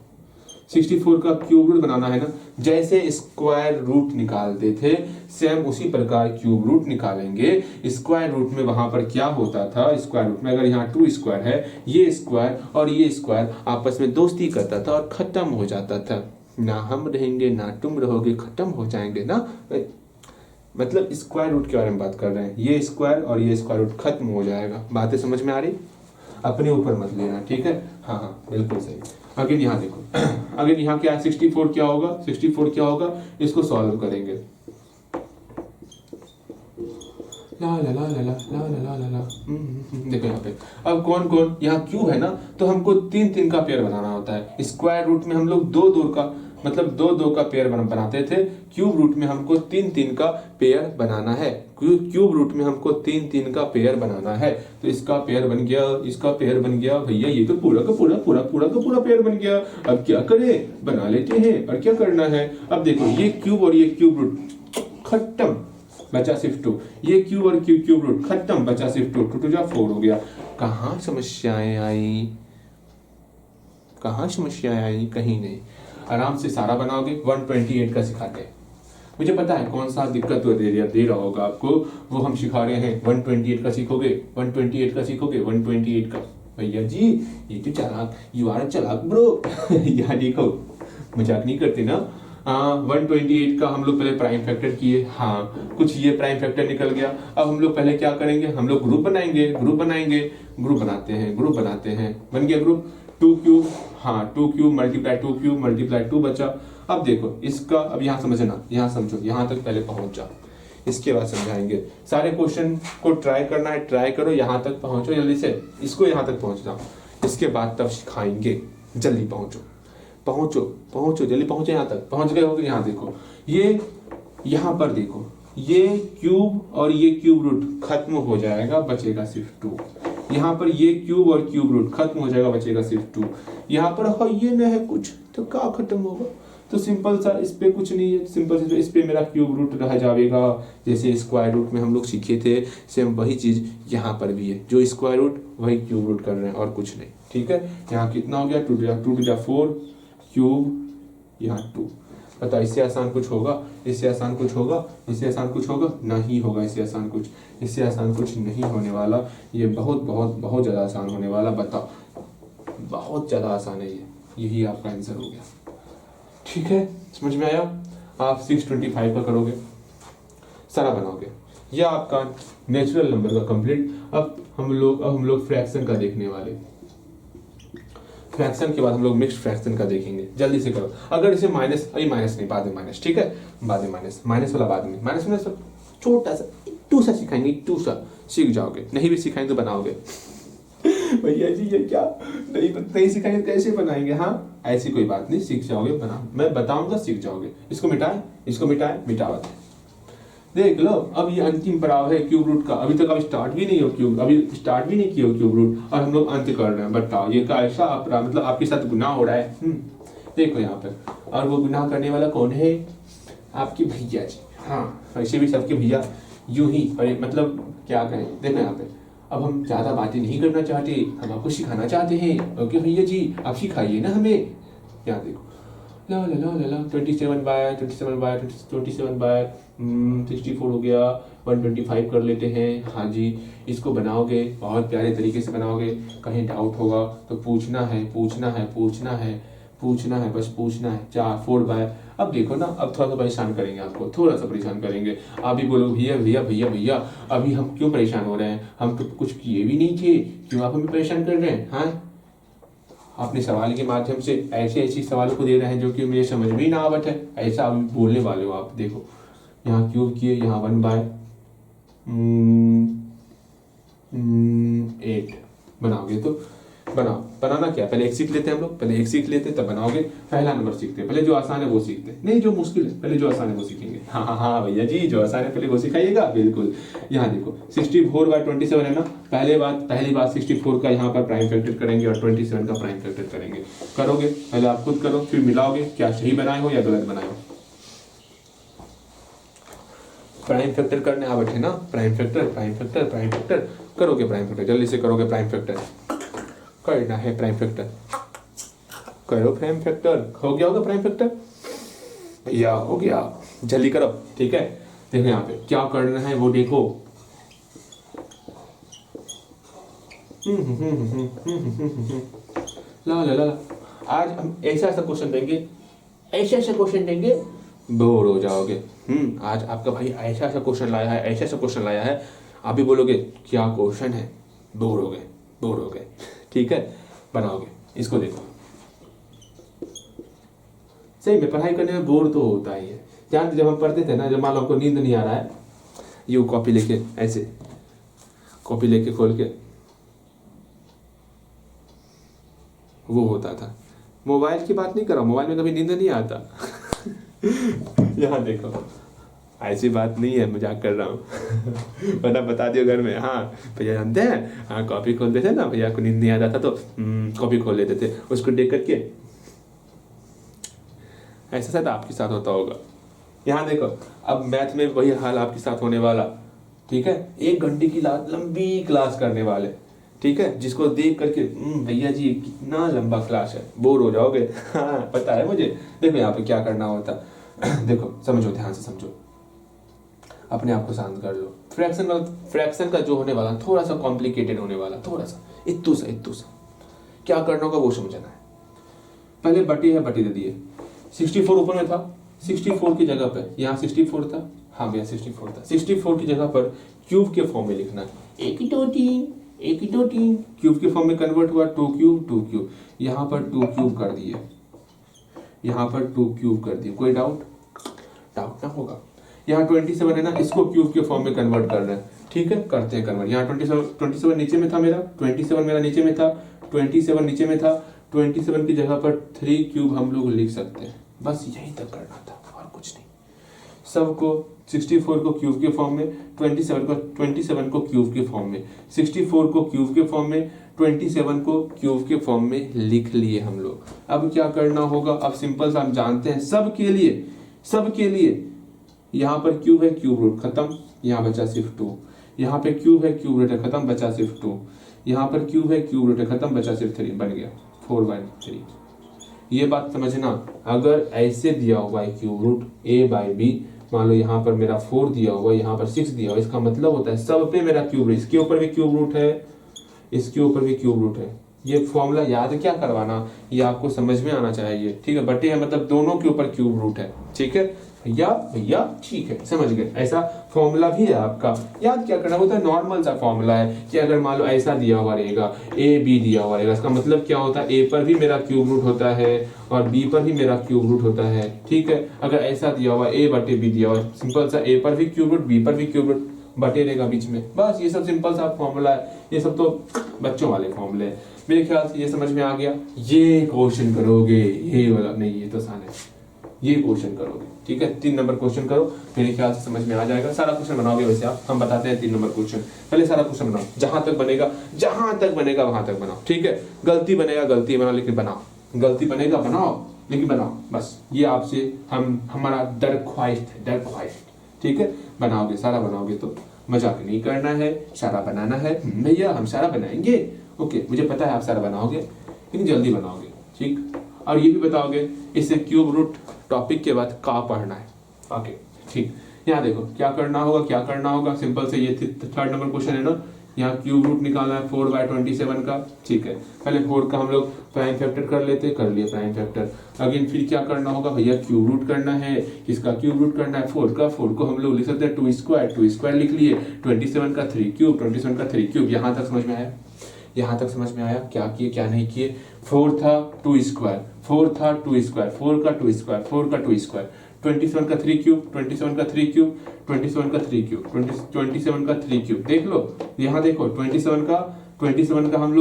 64 का क्यूब रूट बनाना है ना, जैसे स्क्वायर रूट निकालते थे सेम उसी प्रकार क्यूब रूट निकालेंगे। स्क्वायर रूट में वहां पर क्या होता था, स्क्वायर रूट में अगर यहाँ 2 स्क्वायर है, ये स्क्वायर और ये स्क्वायर आपस में दोस्ती करता था और खत्म हो जाता था। ना हम रहेंगे ना तुम रहोगे, खत्म हो जाएंगे ना। मतलब स्क्वायर रूट के बारे में बात कर रहे हैं, ये स्क्वायर और ये स्क्वायर रूट खत्म हो जाएगा। बातें समझ में आ रही? अपने ऊपर मत लेना, ठीक है। हाँ बिल्कुल सही। अगेन यहाँ देखो, अगेन यहाँ क्या है 64 क्या होगा, 64 क्या होगा, इसको सॉल्व करेंगे। ला ला ला ला ला ला ला ला ला। देखो यहाँ पे अब कौन कौन, यहाँ क्यूब है ना, तो हमको 3 का पेयर बनाना होता है। स्क्वायर रूट में हम लोग 2 का मतलब 2 का पेयर बनाते थे। क्यूब रूट में हमको 3 का पेयर बनाना है। क्यूब रूट में हमको 3 का पेयर बनाना है। तो इसका पेयर बन गया, इसका पेयर बन गया। भैया ये तो पूरा का पूरा पेयर बन गया। अब क्या करें, बना लेते हैं। और क्या करना है, अब देखो ये क्यूब और ये क्यूब रूट खत्म, बचा सिर्फ 2। ये क्यूब और क्यूब रूट खत्म, बचा सिर्फ 2। 2 जा 4 हो गया। कहाँ समस्याएं आई, कहीं नहीं। आराम से सारा बनाओगे। 128 का सिखाते हैं, मुझे पता है कौन सा दिक्कत दे रहा होगा आपको, वो हम सिखा रहे हैं। 128 का सीखोगे, 128 का। भैया जी ये तो चालाक, यू आर चालाक ब्रो। यहाँ देखो मजाक नहीं करते ना। 128 का हम लोग पहले प्राइम फैक्टर किए, हाँ कुछ ये प्राइम फैक्टर निकल गया। अब हम लोग पहले क्या करेंगे, हम लोग ग्रुप बनाते हैं। बन गया ग्रुप। 2 क्यूब, हाँ 2 क्यूब मल्टीप्लाई 2 बचा। अब देखो इसका, अब यहाँ समझना, यहाँ समझो, यहाँ तक पहले पहुंच जाओ, इसके बाद समझाएंगे। सारे क्वेश्चन को ट्राई करना है, ट्राई करो, यहाँ तक पहुंचो जल्दी से, इसको यहाँ तक पहुंच जाओ, इसके बाद तब सिखाएंगे। जल्दी पहुंचो जल्दी पहुंचो, यहाँ तक पहुंच गए हो। यहाँ देखो, ये यहाँ पर देखो, ये क्यूब और ये क्यूब रूट खत्म हो जाएगा, बचेगा सिर्फ 2। यहाँ पर ये क्यूब और क्यूब रूट खत्म हो जाएगा, बचेगा सिर्फ 2। यहाँ पर हाँ ये न है कुछ, तो क्या खत्म होगा, तो सिंपल सा, इस पे कुछ नहीं है, सिंपल से इस पे मेरा क्यूब रूट रह जाएगा। जैसे स्क्वायर रूट में हम लोग सीखे थे, सेम वही चीज यहाँ पर भी है, जो स्क्वायर रूट वही क्यूब रूट कर रहे हैं और कुछ नहीं, ठीक है। यहाँ कितना हो गया, 2 to 4 क्यूब, यहाँ 2। पता इससे आसान कुछ होगा, इससे आसान कुछ होगा नहीं होगा, इससे आसान कुछ नहीं होने वाला। ये बहुत ज्यादा आसान होने वाला, बताओ बहुत ज्यादा आसान है ये, यही आपका आंसर हो गया, ठीक है। समझ में आया? आप 625 का करोगे, सारा बनाओगे, यह आपका नेचुरल नंबर का कंप्लीट। अब हम लोग फ्रैक्शन का देखने वाले। फ्रैक्शन के बाद हम लोग मिक्स्ड फ्रैक्शन का देखेंगे। जल्दी से करो। अगर इसे माइनस नहीं, बाद में माइनस, ठीक है, बाद में माइनस वाला बाद में, माइनस में सब छोटा सा 2 सा सिखाएंगे, 2 सा सीख जाओगे। नहीं भी सिखाएंगे तो बनाओगे। भैया जी ये क्या, नहीं सिखाएंगे कैसे बनाएंगे? हाँ ऐसी कोई बात नहीं, सीख जाओगे, बना मैं बताऊंगा, सीख जाओगे। इसको मिटाए मिटावत है। देख लो, अब ये अंतिम पड़ाव है क्यूब रूट का। अभी तक अब स्टार्ट भी नहीं किया क्यूब रूट, और हम लोग अंत कर रहे हैं। बताओ ये कैसा अपराध, मतलब आपके साथ गुनाह हो रहा है। देखो यहाँ पर, और वो गुनाह करने वाला कौन है? आपके भैया जी। हाँ ऐसे भी सबके भैया यूं ही, मतलब क्या कहें, देखो यहाँ पे अब हम ज्यादा बातें नहीं करना चाहते, हम आपको सिखाना चाहते हैं। ओके भैया जी आप सिखाइए ना हमें। यहाँ देखो, ला ला ला ला ला 27 बाय 64 हो गया, 125 कर लेते हैं। हाँ जी, इसको बनाओगे, बहुत प्यारे तरीके से बनाओगे। कहीं डाउट होगा तो पूछना है, बस पूछना है। 4 बाय, अब देखो ना, अब थोड़ा सा परेशान करेंगे आपको, थोड़ा सा परेशान करेंगे। आप भी बोलो भैया अभी हम क्यों परेशान हो रहे हैं, हम तो कुछ किए भी नहीं थे, क्यों आप हमें परेशान कर रहे हैं? हाँ अपने सवाल के माध्यम से ऐसे ऐसे सवालों को दे रहे हैं जो कि मुझे समझ में ही ना आवत है, ऐसा आप बोलने वाले हो आप। देखो यहाँ क्यूब किए, यहाँ 1/8 बनाओगे तो बनाना क्या, पहले एक सीख लेते हैं हम लोग, पहले एक सीख लेते हैं तब बनाओगे। पहला नंबर सीखते हैं, पहले जो आसान है वो सीखते हैं, नहीं जो मुश्किल है पहले जो आसान है वो सीखेंगे। हाँ भैया जी, जो आसान है पहले वो सिखाइएगा, बिल्कुल। यहाँ देखो 64/27 है ना, पहली बात 64 का यहाँ पर प्राइम फैक्टर करेंगे और 27 का प्राइम फैक्टर करेंगे। करोगे पहले आप खुद करो, फिर मिलाओगे क्या सही बनाए हो या गलत बनाए हो। प्राइम फैक्टर करने आ बैठे ना, प्राइम फैक्टर करोगे, प्राइम फैक्टर जल्दी से करोगे, प्राइम फैक्टर करना है, प्राइम फैक्टर करो, प्राइम फैक्टर हो गया होगा, प्राइम फैक्टर या हो गया, जल्दी करो, ठीक है। देखो यहाँ पे क्या करना है वो देखो, ला ला ला। आज हम ऐसा क्वेश्चन देंगे, ऐसे क्वेश्चन देंगे, बोर हो जाओगे। आज आपका भाई ऐसा क्वेश्चन लाया है, ऐसा क्वेश्चन लाया है, आप भी बोलोगे क्या क्वेश्चन है, बोर हो गए, ठीक है। बनाओगे इसको, देखो सही में पढ़ाई करने में बोर तो होता ही है। जानते जब हम पढ़ते थे ना, जब मान लो आपको नींद नहीं आ रहा है, यू कॉपी लेके ऐसे कॉपी लेके खोल के वो होता था। मोबाइल की बात नहीं कर रहा, मोबाइल में कभी नींद नहीं आता। यहाँ देखो ऐसी बात नहीं है, मजाक कर रहा हूँ। वरना बता दियो घर में, हाँ भैया जानते हैं, हाँ कॉपी खोलते थे ना, भैया को नींद नहीं आता था तो कॉपी खोल लेते थे, उसको देख करके ऐसा शायद आपके साथ होता होगा। यहाँ देखो अब मैथ में वही हाल आपके साथ होने वाला, ठीक है। 1 घंटे की लंबी क्लास करने वाले, ठीक है, जिसको देख करके भैया जी कितना लंबा क्लास है, बोर हो जाओगे। हाँ पता है मुझे। देखो यहाँ पे क्या करना होता, देखो समझो, ध्यान से समझो, अपने आप को शांत कर लो। फ्रैक्शन का जो होने वाला थोड़ा सा कॉम्प्लिकेटेड होने वाला, थोड़ा सा इत्तू सा क्या करना होगा वो समझना है। पहले बटी है, बटी दे दिए, 64 ऊपर में था, 64 की जगह पे यहाँ 64 था, हाँ भैया 64 था, 64 की जगह पर क्यूब के फॉर्म में लिखना है, 1 2 3 क्यूब के फॉर्म में कन्वर्ट हुआ, 2 क्यूब, यहाँ पर 2 क्यूब कर दिए, यहाँ पर 2 क्यूब कर दिए। कोई डाउट ना होगा। यहाँ 27 है ना, इसको क्यूब के फॉर्म में कन्वर्ट कर रहे हैं, ठीक है, करते हैं कन्वर्ट। यहाँ 27 नीचे में था मेरा, 27 मेरा नीचे में था, 27 नीचे में था, 27 की जगह पर 3 क्यूब हम लोग लिख सकते हैं, बस यही तक करना था और कुछ नहीं। सबको 64 को क्यूब के फॉर्म में, 27 को क्यूब के फॉर्म में, 64 को क्यूब के फॉर्म में, 27 को क्यूब के फॉर्म में लिख लिए हम लोग। अब क्या करना होगा, अब सिंपल सा हम जानते हैं सबके लिए यहाँ पर क्यूब है, क्यूब रूट खत्म, यहाँ बचा सिर्फ 2, यहाँ पे क्यूब है, क्यूब रूट है खत्म, बचा सिर्फ 2, यहाँ पर क्यूब है, क्यूब रूट है खत्म, बचा सिर्फ 3, बन गया 4/3। ये बात समझना, अगर ऐसे दिया हुआ है क्यूब रूट a/b, मान लो यहाँ पर मेरा 4 दिया हुआ है, यहाँ पर 6 दिया हुआ है, इसका मतलब होता है सब पे मेरा क्यूब रूट, इसके ऊपर भी क्यूब रूट है, इसके ऊपर भी क्यूब रूट है। ये फॉर्मूला याद क्या करवाना, ये आपको समझ में आना चाहिए, ठीक है। बटे है मतलब दोनों के ऊपर क्यूब रूट है, ठीक है भैया ठीक है, समझ गए। ऐसा फॉर्मूला भी है आपका, याद क्या करना होता है, नॉर्मल सा फॉर्मूला है कि अगर मान लो ऐसा दिया हुआ रहेगा, ए बी दिया हुआ रहेगा, इसका मतलब क्या होता है, ए पर भी मेरा क्यूब रूट होता है और बी पर भी मेरा क्यूब रूट होता है, ठीक है। अगर ऐसा दिया हुआ ए बटे बी दिया हुआ, सिंपल सा ए पर भी क्यूब रूट, बी पर भी क्यूब रूट, बटे रहेगा बीच में, बस ये सब सिंपल सा फॉर्मूला है। ये सब तो बच्चों वाले फॉर्मूले हैं, मेरे ख्याल से ये समझ में आ गया। ये क्वेश्चन करोगे, ये वाला नहीं, ये तो आसान है, ये क्वेश्चन करोगे, ठीक है। 3 नंबर क्वेश्चन करो, मेरे ख्याल से समझ में आ जाएगा। सारा क्वेश्चन बनाओगे वैसे आप, हम बताते हैं 3 नंबर क्वेश्चन, पहले सारा क्वेश्चन बनाओ, जहां तक बनेगा वहां तक बनाओ, ठीक है। गलती बनेगा गलती बनाओ, लेकिन बनाओ, गलती बनेगा बनाओ लेकिन बनाओ, बस ये आपसे हमारा दरख्वास्त है, ठीक है। बनाओगे, सारा बनाओगे तो मजाक नहीं करना है, सारा बनाना है। भैया हम सारा बनाएंगे, ओके मुझे पता है आप सारा बनाओगे, लेकिन जल्दी बनाओगे, ठीक। और ये भी बताओगे इससे क्यूब रूट टॉपिक के बाद का पढ़ना है, ओके ठीक। यहाँ देखो क्या करना होगा, सिंपल से ये 3rd नंबर क्वेश्चन है ना, यहाँ क्यूब रूट निकालना है 4/27 का, ठीक है। पहले 4 का हम लोग प्राइम फैक्टर कर लिए प्राइम फैक्टर। अगेन फिर क्या करना होगा भैया, क्यूब रूट करना है, किसका क्यूब रूट करना है, 4 को हम लोग लिख सकते हैं 2 स्क्वायर लिख लिए, 27 का 3 क्यूब, यहाँ तक समझ में आया। यहाँ तक समझ में आया क्या किए क्या नहीं किए। 4 था 2 स्क्वायर, 4 था 2 स्क्वायर, 4 का 2 स्क्वायर, 4 का 2 स्क्वायर, 27 का 3 क्यूब, 27 का 3 क्यूब, 27 का 3 क्यूब, 27 का 3 क्यूब। देख लो यहाँ देखो 27 का हम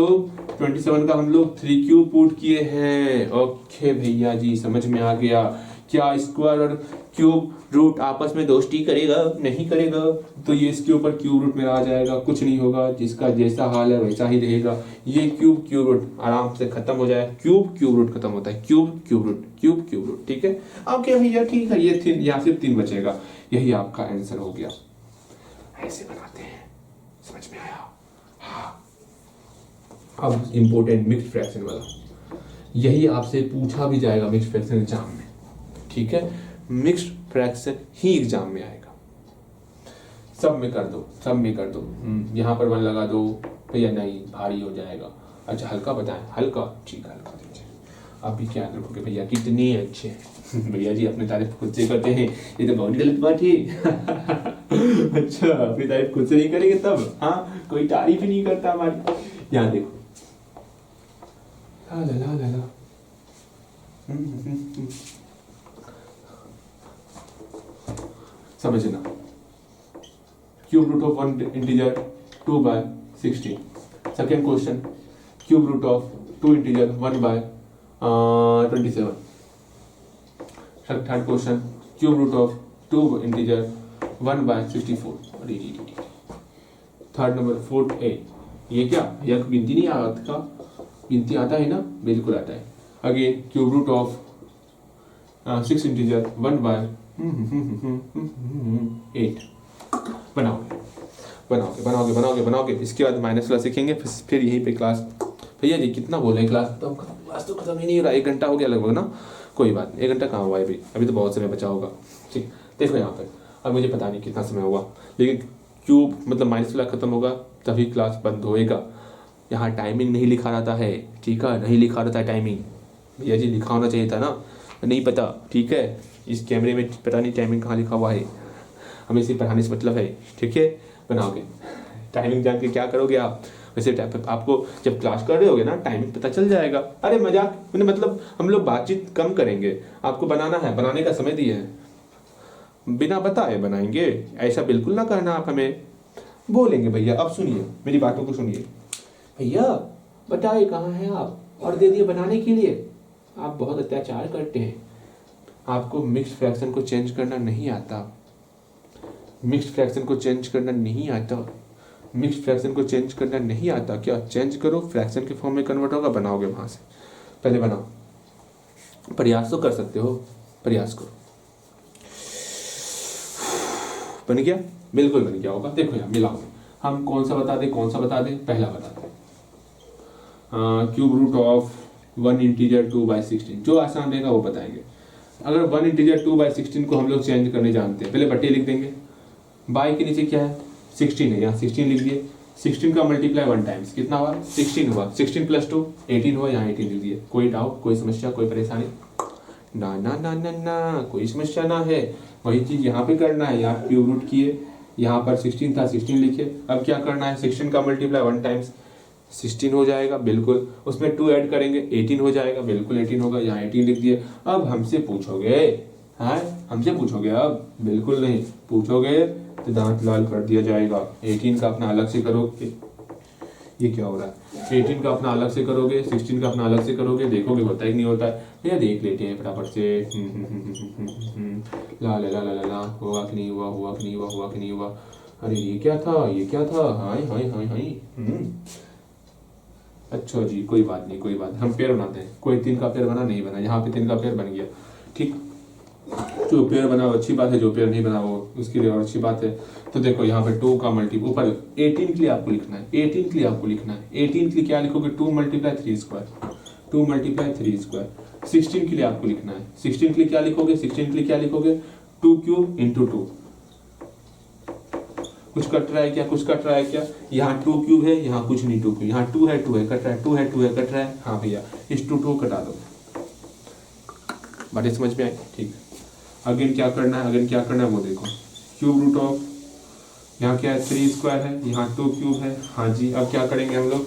लोग 3 क्यूब पुट किए हैं। ओके भैया जी समझ में आ गया। क्या स्क्वायर और क्यूब रूट आपस में दोस्ती करेगा? नहीं करेगा। तो ये इसके ऊपर क्यूब रूट में आ जाएगा, कुछ नहीं होगा, जिसका जैसा हाल है वैसा ही रहेगा। ये क्यूब रूट आराम से खत्म हो जाए। क्यूब रूट खत्म होता है, क्यूब रूट। ठीक है ओके भैया ठीक है। ये यहाँ सिर्फ 3 बचेगा। यही आपका आंसर हो गया। ऐसे बनाते हैं, समझ में आया? हाँ। अब इंपॉर्टेंट मिक्स्ड फ्रैक्शन वाला, यही आपसे पूछा भी जाएगा मिक्स्ड फ्रैक्शन एग्जाम में। ठीक है, मिक्स्ड फ्रैक्शन ही एग्जाम में आएगा। सब में कर दो। यहाँ पर 1 लगा दो भैया, नहीं भारी हो जाएगा। अच्छा हल्का बताएं, हल्का ठीक है, हल्का दीजिए। आप भी क्या रखोगे भैया, कितने अच्छे हैं भैया जी, अपनी तारीफ खुद से करते हैं, ये तो बहुत गलत बात है। अच्छा अपनी तारीफ खुद से नहीं करेंगे तब? हाँ कोई तारीफ ही नहीं करता हमारी। यहाँ देखो ला समझना। Cube root of 1 integer 2/16। Second question, cube root of 2 integer 1/27। Third question, cube root of 2 integer 1/64। Third number 4 a. ये क्या, यह गिनती नहीं आता? गिनती आता है ना? बिल्कुल आता है। Again cube root of 6 integer 1/8। बनाओगे। इसके बाद माइनस वाला सीखेंगे, फिर यहीं पे क्लास। भैया जी कितना बोल रहे हैं क्लास? तो क्लास तो खत्म ही नहीं हो रहा, 1 घंटा हो गया लगभग ना। कोई बात नहीं, 1 घंटा कहाँ हुआ है अभी तो बहुत समय बचा होगा। ठीक देखो यहाँ पर, अब मुझे पता नहीं कितना समय हुआ, लेकिन क्यूब मतलब माइनस वाला खत्म होगा तभी क्लास बंद होएगा। यहाँ टाइमिंग नहीं लिखा रहता है, ठीक है, नहीं लिखा रहता है टाइमिंग। भैया जी लिखा होना चाहिए था ना, नहीं पता, ठीक है। इस कैमरे में पता नहीं टाइमिंग कहाँ लिखा हुआ है, हमें इसे पढ़ाने से मतलब है, ठीक है। बनाओगे टाइमिंग जान के क्या करोगे आप? वैसे आपको जब क्लास कर रहे होगे ना, टाइमिंग पता चल जाएगा। अरे मजाक मैंने मतलब हम लोग बातचीत कम करेंगे, आपको बनाना है, बनाने का समय दिए है, बिना बताए बनाएंगे, ऐसा बिल्कुल ना करना आप हमें। बोलेंगे भैया अब सुनिए मेरी बातों को सुनिए, भैया बताए कहाँ हैं आप, और दे दिए बनाने के लिए। आप बहुत अत्याचार करते हैं। आपको मिक्स्ड फ्रैक्शन को चेंज करना नहीं आता, मिक्स्ड फ्रैक्शन को चेंज करना नहीं आता, मिक्स्ड फ्रैक्शन को चेंज करना नहीं आता। क्या चेंज करो, फ्रैक्शन के फॉर्म में कन्वर्ट होगा, बनाओगे वहां से। पहले बनाओ, प्रयास तो कर सकते हो, प्रयास करो। बन गया? बिल्कुल बन गया होगा। देखो यार मिलाओ, हम कौन सा बता दें? पहला बता दें, क्यूब रूट ऑफ 1 इंटीजर 2/16। जो आसान रहेगा वो बताएंगे। अगर 1 इंटीजर 2/16 को हम लोग चेंज करने जानते हैं, पहले बट्टे लिख देंगे। बाई के नीचे क्या है? 16 है, यहाँ 16 लिख दिए। 16 का मल्टीप्लाई 1 टाइम्स कितना हुआ? 16 हुआ। 16 + 2 18 हुआ, यहाँ 18 लिख दिए। कोई डाउट, कोई समस्या, कोई परेशानी? ना ना ना ना ना, कोई समस्या ना है। वही चीज यहाँ पे करना है, यहाँ क्यूब रूट किए, यहाँ पर 16 था 16 लिखे। अब क्या करना है? 16 का मल्टीप्लाई 1 टाइम्स 16 हो जाएगा, बिल्कुल। उसमें 2 ऐड करेंगे 18 हो जाएगा, बिल्कुल 18 होगा, यहाँ 18 लिख दिए। अब हमसे पूछोगे, हाँ हमसे पूछोगे, अब बिल्कुल नहीं पूछोगे तो दांत लाल कर दिया जाएगा। 18 का अपना अलग से करोगे, ये क्या हो रहा है? 18 का अपना अलग से करोगे, 16 का अपना अलग से करोगे, देखोगे होता ही नहीं होता है। भैया देख लेते हैं फटाफट से। ला ला ला ला ला, हुआ कि नहीं हुआ, हुआ कि नहीं हुआ, हुआ कि नहीं हुआ। अरे ये क्या था, ये क्या था? हाय हाय हाय हाय। अच्छा जी कोई बात नहीं, कोई बात नहीं, हम पेयर बनाते हैं। कोई 3 का पेयर बना, नहीं बना, यहाँ पे 3 का पेयर बन गया, ठीक। जो पेयर बना वो अच्छी बात है, जो पेयर नहीं बना वो उसके लिए और अच्छी बात है। तो देखो यहाँ पे 2 का मल्टीपल ऊपर 18 के लिए आपको लिखना है, 18 के लिए आपको लिखना है। 18 के लिए क्या लिखोगे? 2 × 3 स्क्वायर, 2 × 3 स्क्वायर। 16 के लिए आपको लिखना है, 16 के लिए क्या लिखोगे? 16 के लिए क्या लिखोगे? 2 क्यूब × 2। कुछ कट रहा है क्या? कुछ कट रहा है क्या? यहाँ 2 क्यूब है, यहाँ कुछ नहीं 2 क्यूब, यहाँ 2 है 2 है कट रहा है, 2 है 2 है कट रहा है। हाँ भैया इस 2 कटा दो, बातें समझ में आई? ठीक। अगेन क्या करना है, अगेन क्या करना है वो देखो। क्यूब रूट ऑफ यहाँ क्या है? 3 स्क्वायर है, यहाँ 2 क्यूब है। हाँ जी, अब क्या करेंगे हम लोग?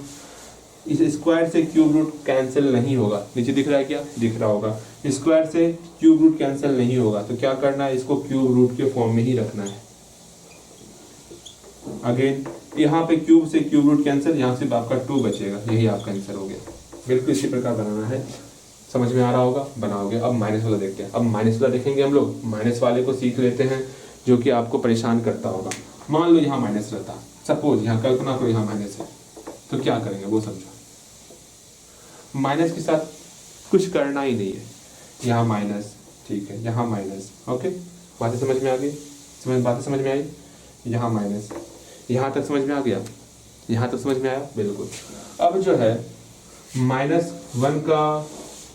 इस स्क्वायर से क्यूब रूट कैंसिल नहीं होगा, नीचे दिख रहा है क्या, दिख रहा होगा, स्क्वायर से क्यूब रूट कैंसिल नहीं होगा, तो क्या करना है, इसको क्यूब रूट के फॉर्म में ही रखना है। अगेन यहाँ पे क्यूब से क्यूब रूट कैंसिल, यहाँ से आपका 2 बचेगा, यही आपका आंसर हो गया। बिल्कुल इसी प्रकार बनाना है, समझ में आ रहा होगा, बनाओगे। अब माइनस वाला देखते हैं, अब माइनस वाला देखेंगे हम लोग, माइनस वाले को सीख लेते हैं जो कि आपको परेशान करता होगा। मान लो यहाँ माइनस रहता, सपोज यहाँ कल्पना करो यहाँ माइनस है, तो क्या करेंगे वो समझो। माइनस के साथ कुछ करना ही नहीं है, यहाँ माइनस, ठीक है, यहाँ माइनस, ओके, बातें समझ में आ गई, बातें समझ में आई, यहाँ माइनस, यहाँ तक समझ में आ गया, यहाँ तक समझ में आया, बिल्कुल। अब जो है -1 का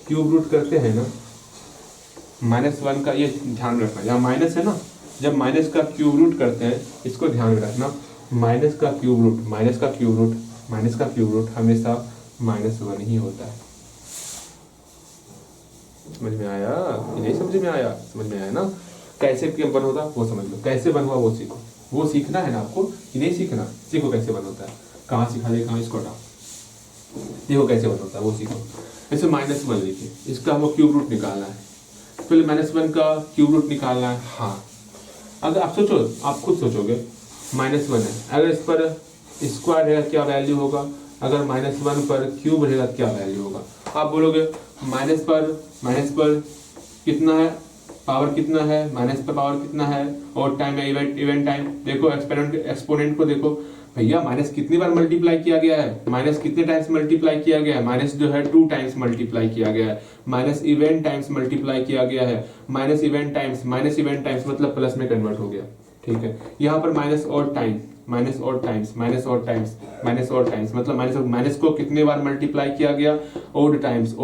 क्यूब रूट करते हैं ना, -1 का, ये ध्यान रखना, यहाँ माइनस है ना, जब माइनस का क्यूब रूट करते हैं, इसको ध्यान में रखना, माइनस का क्यूब रूट, माइनस का क्यूब रूट, माइनस का क्यूब रूट हमेशा -1 ही होता है। समझ में आया, नहीं समझ में आया, समझ में आया ना, कैसे क्यों बन होता वो समझ लो, कैसे बन हुआ वो सीखो, वो सीखना है ना आपको, कि नहीं सीखना, सीखो कैसे बन होता है, कहाँ सिखा दे, कहाँ इसको हटाओ, देखो कैसे बन होता है वो सीखो। जैसे -1 लिखिए, इसका हमको क्यूब रूट निकालना है, पहले -1 का क्यूब रूट निकालना है। हाँ, अगर आप सोचो, आप खुद सोचोगे, -1 है, अगर इस पर स्क्वायर रहेगा क्या वैल्यू होगा, अगर -1 पर क्यूब रहेगा क्या वैल्यू होगा। आप बोलोगे माइनस पर कितना है, पावर कितना है, माइनस पर पावर कितना है, और टाइम है, इवेंट टाइम, देखो एक्सपोनेंट को देखो भैया, माइनस कितनी बार मल्टीप्लाई किया गया है, माइनस कितने टाइम्स मल्टीप्लाई किया गया है, माइनस जो है 2 टाइम्स मल्टीप्लाई किया गया है, माइनस इवेंट टाइम्स मल्टीप्लाई किया गया है, माइनस इवेंट टाइम्स मतलब प्लस में कन्वर्ट हो गया, ठीक है। यहाँ पर माइनस और टाइम, माइनस और टाइम्स, माइनस और टाइम्स, माइनस और टाइम्स मतलब माइनस को कितने बार मल्टीप्लाई किया गया, और टाइम्स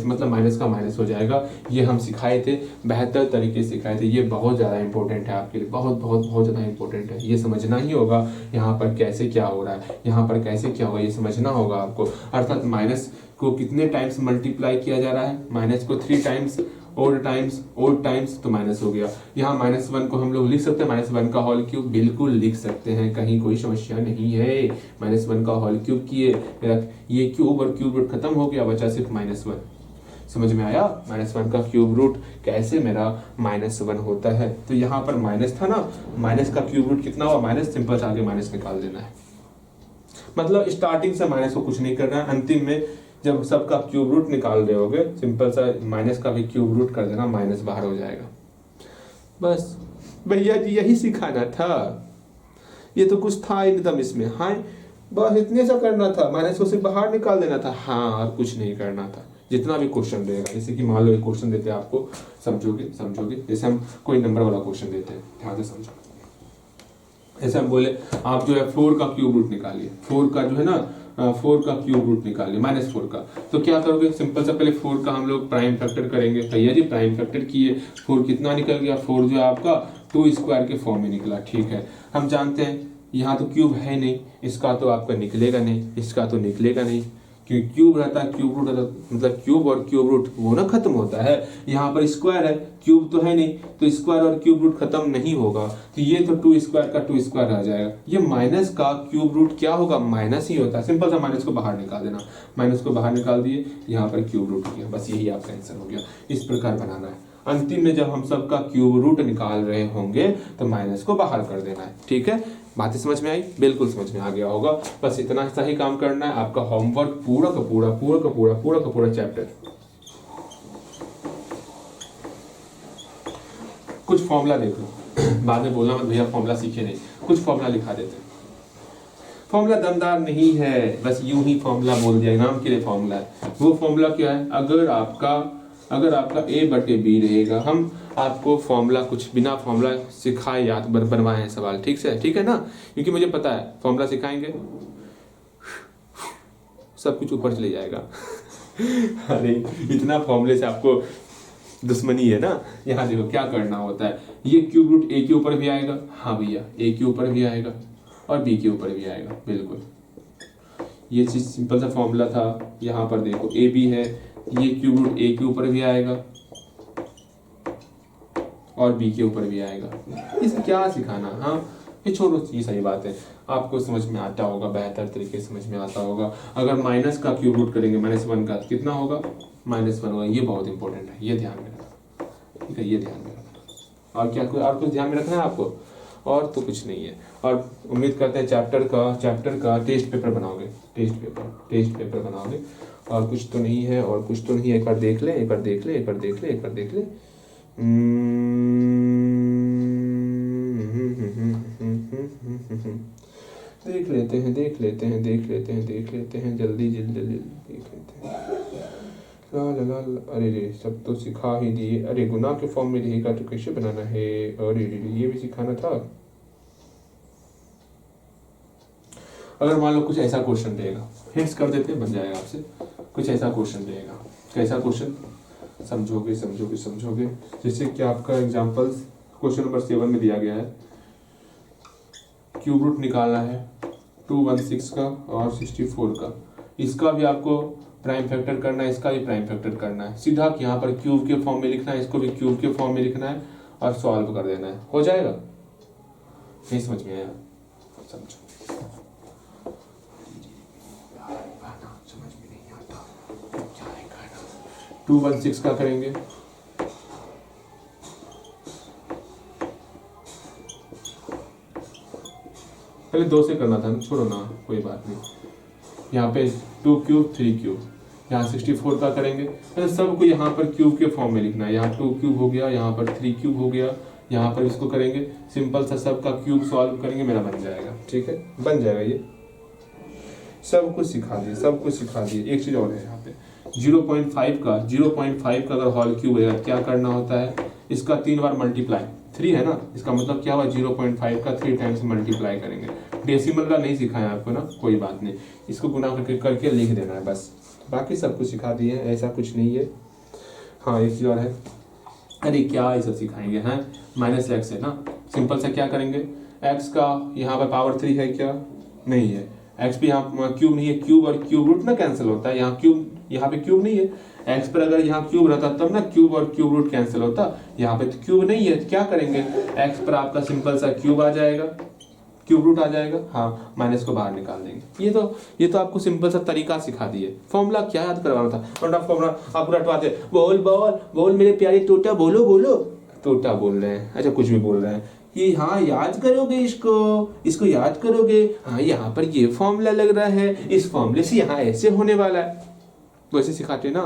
मतलब माइनस का माइनस हो जाएगा। ये हम सिखाए थे, बेहतर तरीके से सिखाए थे, ये बहुत ज़्यादा इंपॉर्टेंट है आपके लिए, बहुत ज़्यादा इंपॉर्टेंट है, ये समझना ही होगा यहाँ पर कैसे क्या हो रहा है, यहाँ पर कैसे क्या होगा, ये समझना होगा आपको। अर्थात माइनस को कितने टाइम्स मल्टीप्लाई किया जा रहा है, माइनस को 3 टाइम्स, और टाइम्स तो माइनस हो गया। यहाँ -1 को हम लोग लिख सकते हैं, -1 का होल क्यूब, बिल्कुल लिख सकते हैं, कहीं कोई समस्या नहीं है। -1 का होल क्यूब किए, ये क्यूब और क्यूब रूट खत्म हो गया, बचा सिर्फ -1। समझ में आया, -1 का क्यूब रूट कैसे मेरा -1 होता है। तो यहाँ पर माइनस था ना, माइनस का क्यूब रूट कितना हुआ, माइनस, सिंपल से आगे माइनस निकाल देना है। मतलब स्टार्टिंग से माइनस को कुछ नहीं करना है, अंतिम में जब सबका क्यूब रूट निकाल रहे होगे, सिंपल सा माइनस का भी क्यूब रूट कर देना, माइनस बाहर हो जाएगा। बस भैया जी यही सिखाना था, ये तो कुछ था ही नहीं था इसमें, हाँ बस इतने सा करना था, माइनस को सिर्फ बाहर निकाल देना था, हाँ और कुछ नहीं करना था। जितना भी क्वेश्चन रहेगा, जैसे कि मान लो एक क्वेश्चन देते हैं आपको, समझोगे, जैसे हम कोई नंबर वाला क्वेश्चन देते हैं, ध्यान से समझो। जैसे हम बोले आप जो है 4 का क्यूब रूट निकालिए, 4 का जो है ना 4 का क्यूब रूट निकालिए, -4 का, तो क्या करोगे, सिंपल सा पहले 4 का हम लोग प्राइम फैक्टर करेंगे। भैया जी प्राइम फैक्टर किए, 4 कितना निकल गया, 4 जो है आपका 2 स्क्वायर के फॉर्म में निकला, ठीक है। हम जानते हैं यहाँ तो क्यूब है नहीं, इसका तो आपका निकलेगा नहीं, इसका तो निकलेगा नहीं, क्योंकि क्यूब रहता है, क्यूब रूट रहता है, मतलब क्यूब और क्यूब रूट वो ना खत्म होता है। यहाँ पर स्क्वायर है, क्यूब तो है नहीं, तो स्क्वायर और क्यूब रूट खत्म नहीं होगा, तो ये तो 2 स्क्वायर का 2 स्क्वायर आ जाएगा। ये माइनस का क्यूब रूट क्या होगा, माइनस ही होता है। सिंपल सा माइनस को बाहर निकाल देना, माइनस को बाहर निकाल दिए, यहाँ पर क्यूब रूट किया, बस यही आपका आंसर हो गया। इस प्रकार बनाना है। अंतिम में जब हम सबका क्यूब रूट निकाल रहे होंगे तो माइनस को बाहर कर देना है, ठीक है। बातें समझ में आई, बिल्कुल समझ में आ गया होगा। बस इतना सा ही काम करना है, आपका होमवर्क पूरा का पूरा चैप्टर। कुछ फॉर्मूला देख लो, बाद में बोलना मत भैया फॉर्मूला सीखे नहीं, कुछ फॉर्मूला लिखा देते हैं। फॉर्मूला दमदार नहीं है, बस यूं ही फॉर्मूला बोल दिया, नाम के लिए फॉर्मूला है। वो फॉर्मूला क्या है, अगर आपका A/B रहेगा, हम आपको फॉर्मूला कुछ बिना फॉर्मूला सिखाए याद बनवाए हैं सवाल, ठीक है ना, क्योंकि मुझे पता है फॉर्मूला सिखाएंगे सब कुछ ऊपर चले जाएगा। अरे इतना फॉर्मूले से आपको दुश्मनी है ना। यहाँ देखो क्या करना होता है, ये क्यूब रूट A के ऊपर भी आएगा, हाँ भैया A के ऊपर भी आएगा और B के ऊपर भी आएगा, बिल्कुल ये चीज सिंपल सा फॉर्मूला था। यहाँ पर देखो AB है, ये क्यूब रूट A के ऊपर भी आएगा और B के ऊपर भी आएगा। इसे क्या सिखाना, हाँ ये छोड़ो, ये सही बात है, आपको समझ में आता होगा, बेहतर तरीके से समझ में आता होगा। अगर माइनस का क्यूब रूट करेंगे -1 का कितना होगा, -1 होगा। ये बहुत इंपॉर्टेंट है, ये ध्यान में रखना, ठीक है, ये ध्यान में रखना। और क्या और कुछ ध्यान में रखना है आपको, और तो कुछ नहीं है। और उम्मीद करते हैं चैप्टर का टेस्ट पेपर बनाओगे, टेस्ट पेपर बनाओगे। और कुछ तो नहीं है, और कुछ तो नहीं है। एक बार देख ले, देख लेते हैं जल्दी देख लेते हैं। ला, अरे रे, सब तो सिखा ही दिए। अरे गुना के फॉर्म में रहेगा तो कैसे बनाना है, अरे रे, ये भी सिखाना था। अगर मान लो कुछ ऐसा क्वेश्चन देगा, हिंट्स कर देते हैं, बन जाएगा आपसे। कुछ ऐसा क्वेश्चन देगा, कैसा क्वेश्चन, समझोगे। जैसे कि आपका एग्जांपल क्वेश्चन नंबर 7 में दिया गया है, क्यूब रूट निकालना है 216 का और 64 का। इसका भी आपको प्राइम फैक्टर करना है, इसका भी प्राइम फैक्टर करना है। सीधा यहाँ पर क्यूब के फॉर्म में लिखना है, इसको भी क्यूब के फॉर्म में लिखना है और सॉल्व कर देना है। हो जाएगा? नहीं समझ में आया? समझो, समझ में नहीं आता 216 का करेंगे, पहले 2 से करना था ना, छोड़ो ना, कोई बात नहीं। यहाँ पे 2 क्यूब 3 क्यूब, यहाँ 64 का करेंगे। पहले सबको यहाँ पर क्यूब के फॉर्म में लिखना है। यहाँ 2 क्यूब हो गया, यहाँ पर 3 क्यूब हो गया, यहाँ पर इसको करेंगे, सिंपल सा सबका क्यूब सॉल्व करेंगे, मेरा बन जाएगा। ठीक है, बन जाएगा। ये सब कुछ सिखा दिए। एक चीज और है यहाँ पे, 0.5 का अगर होल क्यूब है, क्या करना होता है, इसका 3 बार मल्टीप्लाई, 3 है ना, इसका मतलब क्या हुआ, 0.5 का 3 टाइम्स मल्टीप्लाई करेंगे। डेसिमल का नहीं सिखाया आपको ना, कोई बात नहीं, इसको गुना करके लिख देना है बस, बाकी सब कुछ सिखा दिए हैं, ऐसा कुछ नहीं है। हाँ, एक चीज और है, अरे क्या ऐसा सिखाएंगे हैं, -x है ना, सिंपल सा क्या करेंगे, x का यहाँ पर पावर 3 है क्या, नहीं है, x पे यहाँ क्यूब नहीं है, क्यूब और क्यूब रूट ना कैंसिल होता है, यहाँ पे क्यूब नहीं है, x पर अगर यहाँ क्यूब रहता तब ना क्यूब और क्यूब रूट कैंसिल होता, यहाँ पे तो क्यूब नहीं है, क्या करेंगे, x पर आपका सिंपल सा क्यूब आ जाएगा, क्यूब रूट आ जाएगा, हाँ, माइनस को बाहर निकाल देंगे। ये तो आपको सिंपल सा तरीका सिखा दिए। फॉर्मूला क्या याद करवाना था, फॉर्मूला आप रटवाते, बोल मेरे प्यारे तोता, बोलो, तोता बोल रहे हैं, अच्छा कुछ भी बोल रहे हैं, ये हाँ याद करोगे, इसको याद करोगे, हाँ यहाँ पर ये फॉर्मूला लग रहा है, इस फॉर्मूले से यहाँ ऐसे होने वाला है, वैसे सिखाते ना,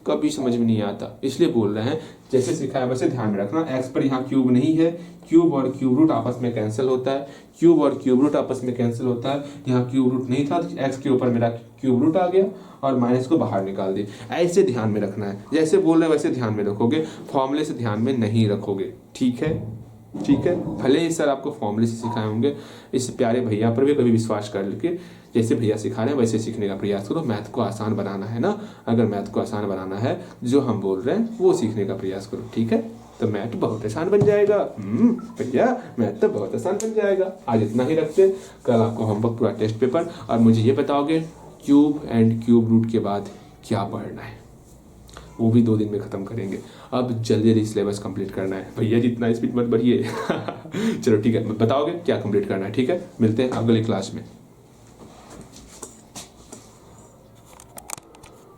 कभी समझ में नहीं आता, इसलिए बोल रहे हैं जैसे सिखाया वैसे ध्यान में रखना। x पर यहाँ क्यूब नहीं है, क्यूब और क्यूब रूट आपस में कैंसिल होता है, यहाँ क्यूब रूट नहीं था, x के ऊपर मेरा क्यूब रूट आ गया और माइनस को बाहर निकाल दिए। ऐसे ध्यान में रखना है, जैसे बोल रहे हैं वैसे ध्यान में रखोगे, फॉर्मूले से ध्यान में नहीं रखोगे। ठीक है, भले ही सर आपको फॉर्मूले से सिखाए होंगे, इस प्यारे भैया पर भी कभी विश्वास कर लेके, जैसे भैया सिखा रहे हैं वैसे सीखने का प्रयास करो। मैथ को आसान बनाना है ना, अगर मैथ को आसान बनाना है, जो हम बोल रहे हैं वो सीखने का प्रयास करो। ठीक है, तो मैथ बहुत आसान बन जाएगा भैया, मैथ तो बहुत आसान बन जाएगा। आज इतना ही रखते, कल आपको होमवर्क पूरा टेस्ट पेपर, और मुझे ये बताओगे क्यूब एंड क्यूब रूट के बाद क्या पढ़ना है, वो भी 2 दिन में खत्म करेंगे। अब जल्दी सिलेबस कंप्लीट करना है भैया, जितना स्पीड मत बढ़िए। चलो ठीक है, बताओगे क्या कंप्लीट करना है। ठीक है, मिलते हैं अगली क्लास में।